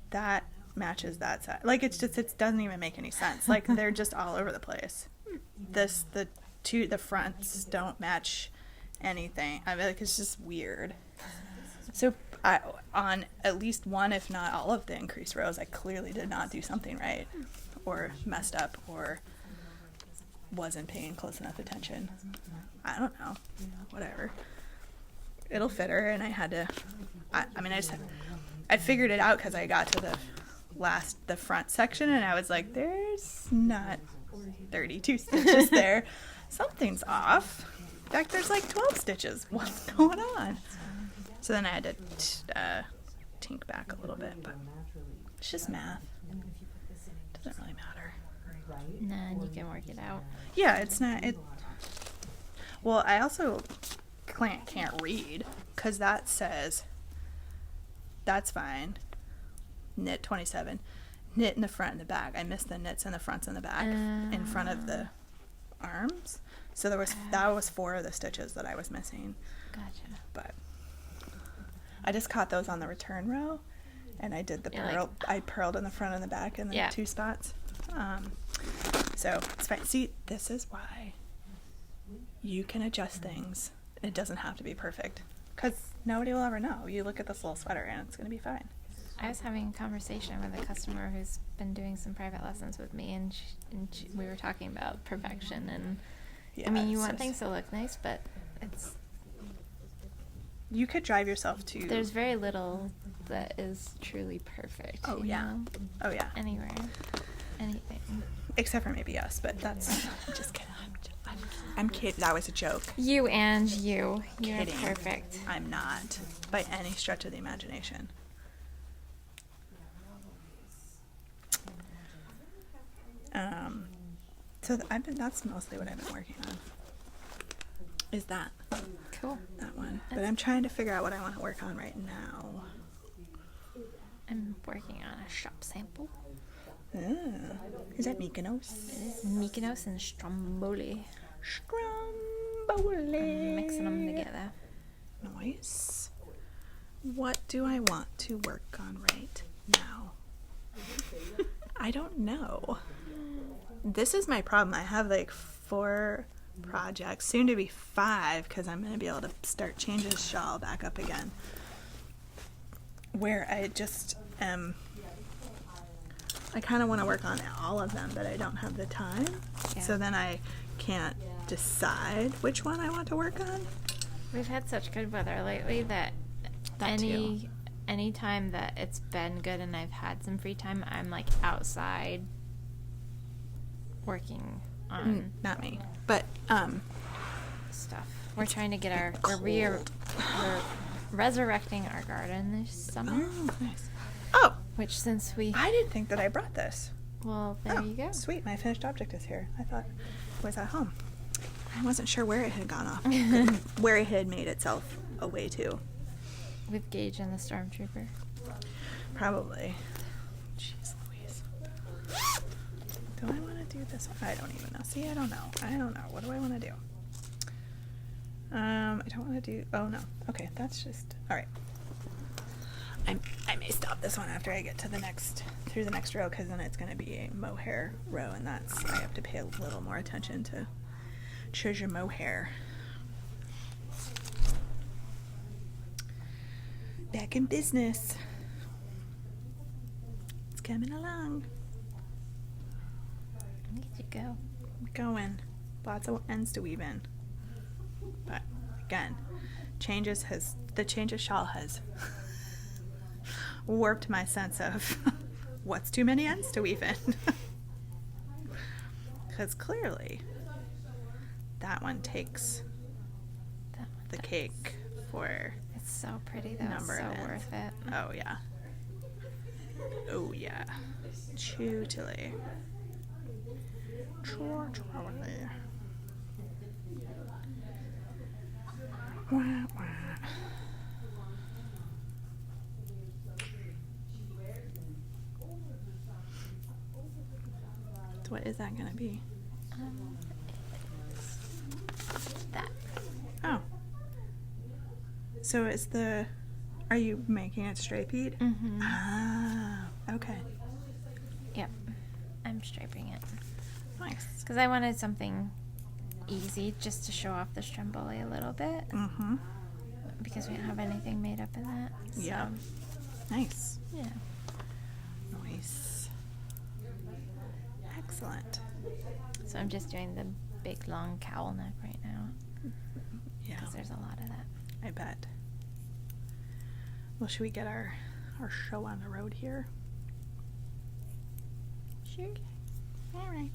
that matches that size. Like it doesn't even make any sense. Like they're just all over the place. The fronts don't match anything. I mean, like it's just weird. So on at least one, if not all of the increased rows, I clearly did not do something right, or messed up, or wasn't paying close enough attention. I don't know. Whatever. It'll fit her, and I had to. I figured it out because I got to the front section, and I was like, "There's not 32 stitches there. Something's off. In fact, there's like 12 stitches. What's going on?" So then I had to tink back a little bit, but it's just math. Doesn't really matter. Nah, you can work it out. Yeah, it's not. Well, I also can't read because that says that's fine. Knit 27. Knit in the front and the back. I missed the knits in the fronts and the back in front of the arms. So that was 4 of the stitches that I was missing. Gotcha. But I just caught those on the return row, and I did the You're like, pearl. I purled in the front and the back and then Yeah. 2 spots. So it's fine. See, this is why you can adjust things. It doesn't have to be perfect, because nobody will ever know. You look at this little sweater and it's going to be fine. I was having a conversation with a customer who's been doing some private lessons with me, and we were talking about perfection. And Yeah, I mean, you it's want just- things to look nice, but You could drive yourself to. there's very little that is truly perfect. Oh, you yeah. know? Oh yeah. Anywhere, anything. Except for maybe us, but that's. I'm just kidding. I'm kidding. That was a joke. You and you. You're Kidding. perfect. I'm not, by any stretch of the imagination. So that's mostly what I've been working on. Is that Cool. one? But I'm trying to figure out what I want to work on right now. I'm working on a shop sample. Is that Mykonos? It is Mykonos and Stromboli. Stromboli. I'm mixing them together. Nice. What do I want to work on right now? I don't know. This is my problem. I have like 4 projects, soon to be 5, because I'm going to be able to start changing this shawl back up again. Where I just am. I kind of want to work on all of them, but I don't have the time. Yeah. So then I can't decide which one I want to work on. We've had such good weather lately that any time that it's been good and I've had some free time, I'm like outside working on Not me, but stuff. We're trying to get we're resurrecting our garden this summer, oh, nice. Oh, which since we I didn't think that I brought this. well, there Oh, you go. Sweet, my finished object is here. I thought it was at home. I wasn't sure where it had gone off. Where it had made itself away to. With Gage and the Stormtrooper. Probably. Jeez Louise. Do I want to do this one? I don't even know. See, I don't know. What do I want to do? I don't want to do... Oh, no. Okay, that's just... Alright. I may stop this one after I get to through the next row, because then it's going to be a mohair row, and I have to pay a little more attention to treasure mohair. Back in business. It's coming along. Look at you go. Going. Lots of ends to weave in. But again, the changes shawl has warped my sense of what's too many ends to weave in. Because clearly that one takes That one the does. cake for... It's so pretty though. Number It's of so ends. worth it. Oh, yeah. Oh, yeah. Totally. Totally. Wah, wah. So what is that going to be? That. Oh. So are you making it straight bead? Mm-hmm. Ah, okay. Yep. I'm striping it. Nice. Because I wanted something easy just to show off the Stromboli a little bit. Mm-hmm. Because we don't have anything made up in that. So, Yeah. Nice. Yeah. Nice. Excellent. So I'm just doing the big long cowl neck right now. Yeah, Because there's a lot of that. I bet. Well, should we get our show on the road here? Sure. All right.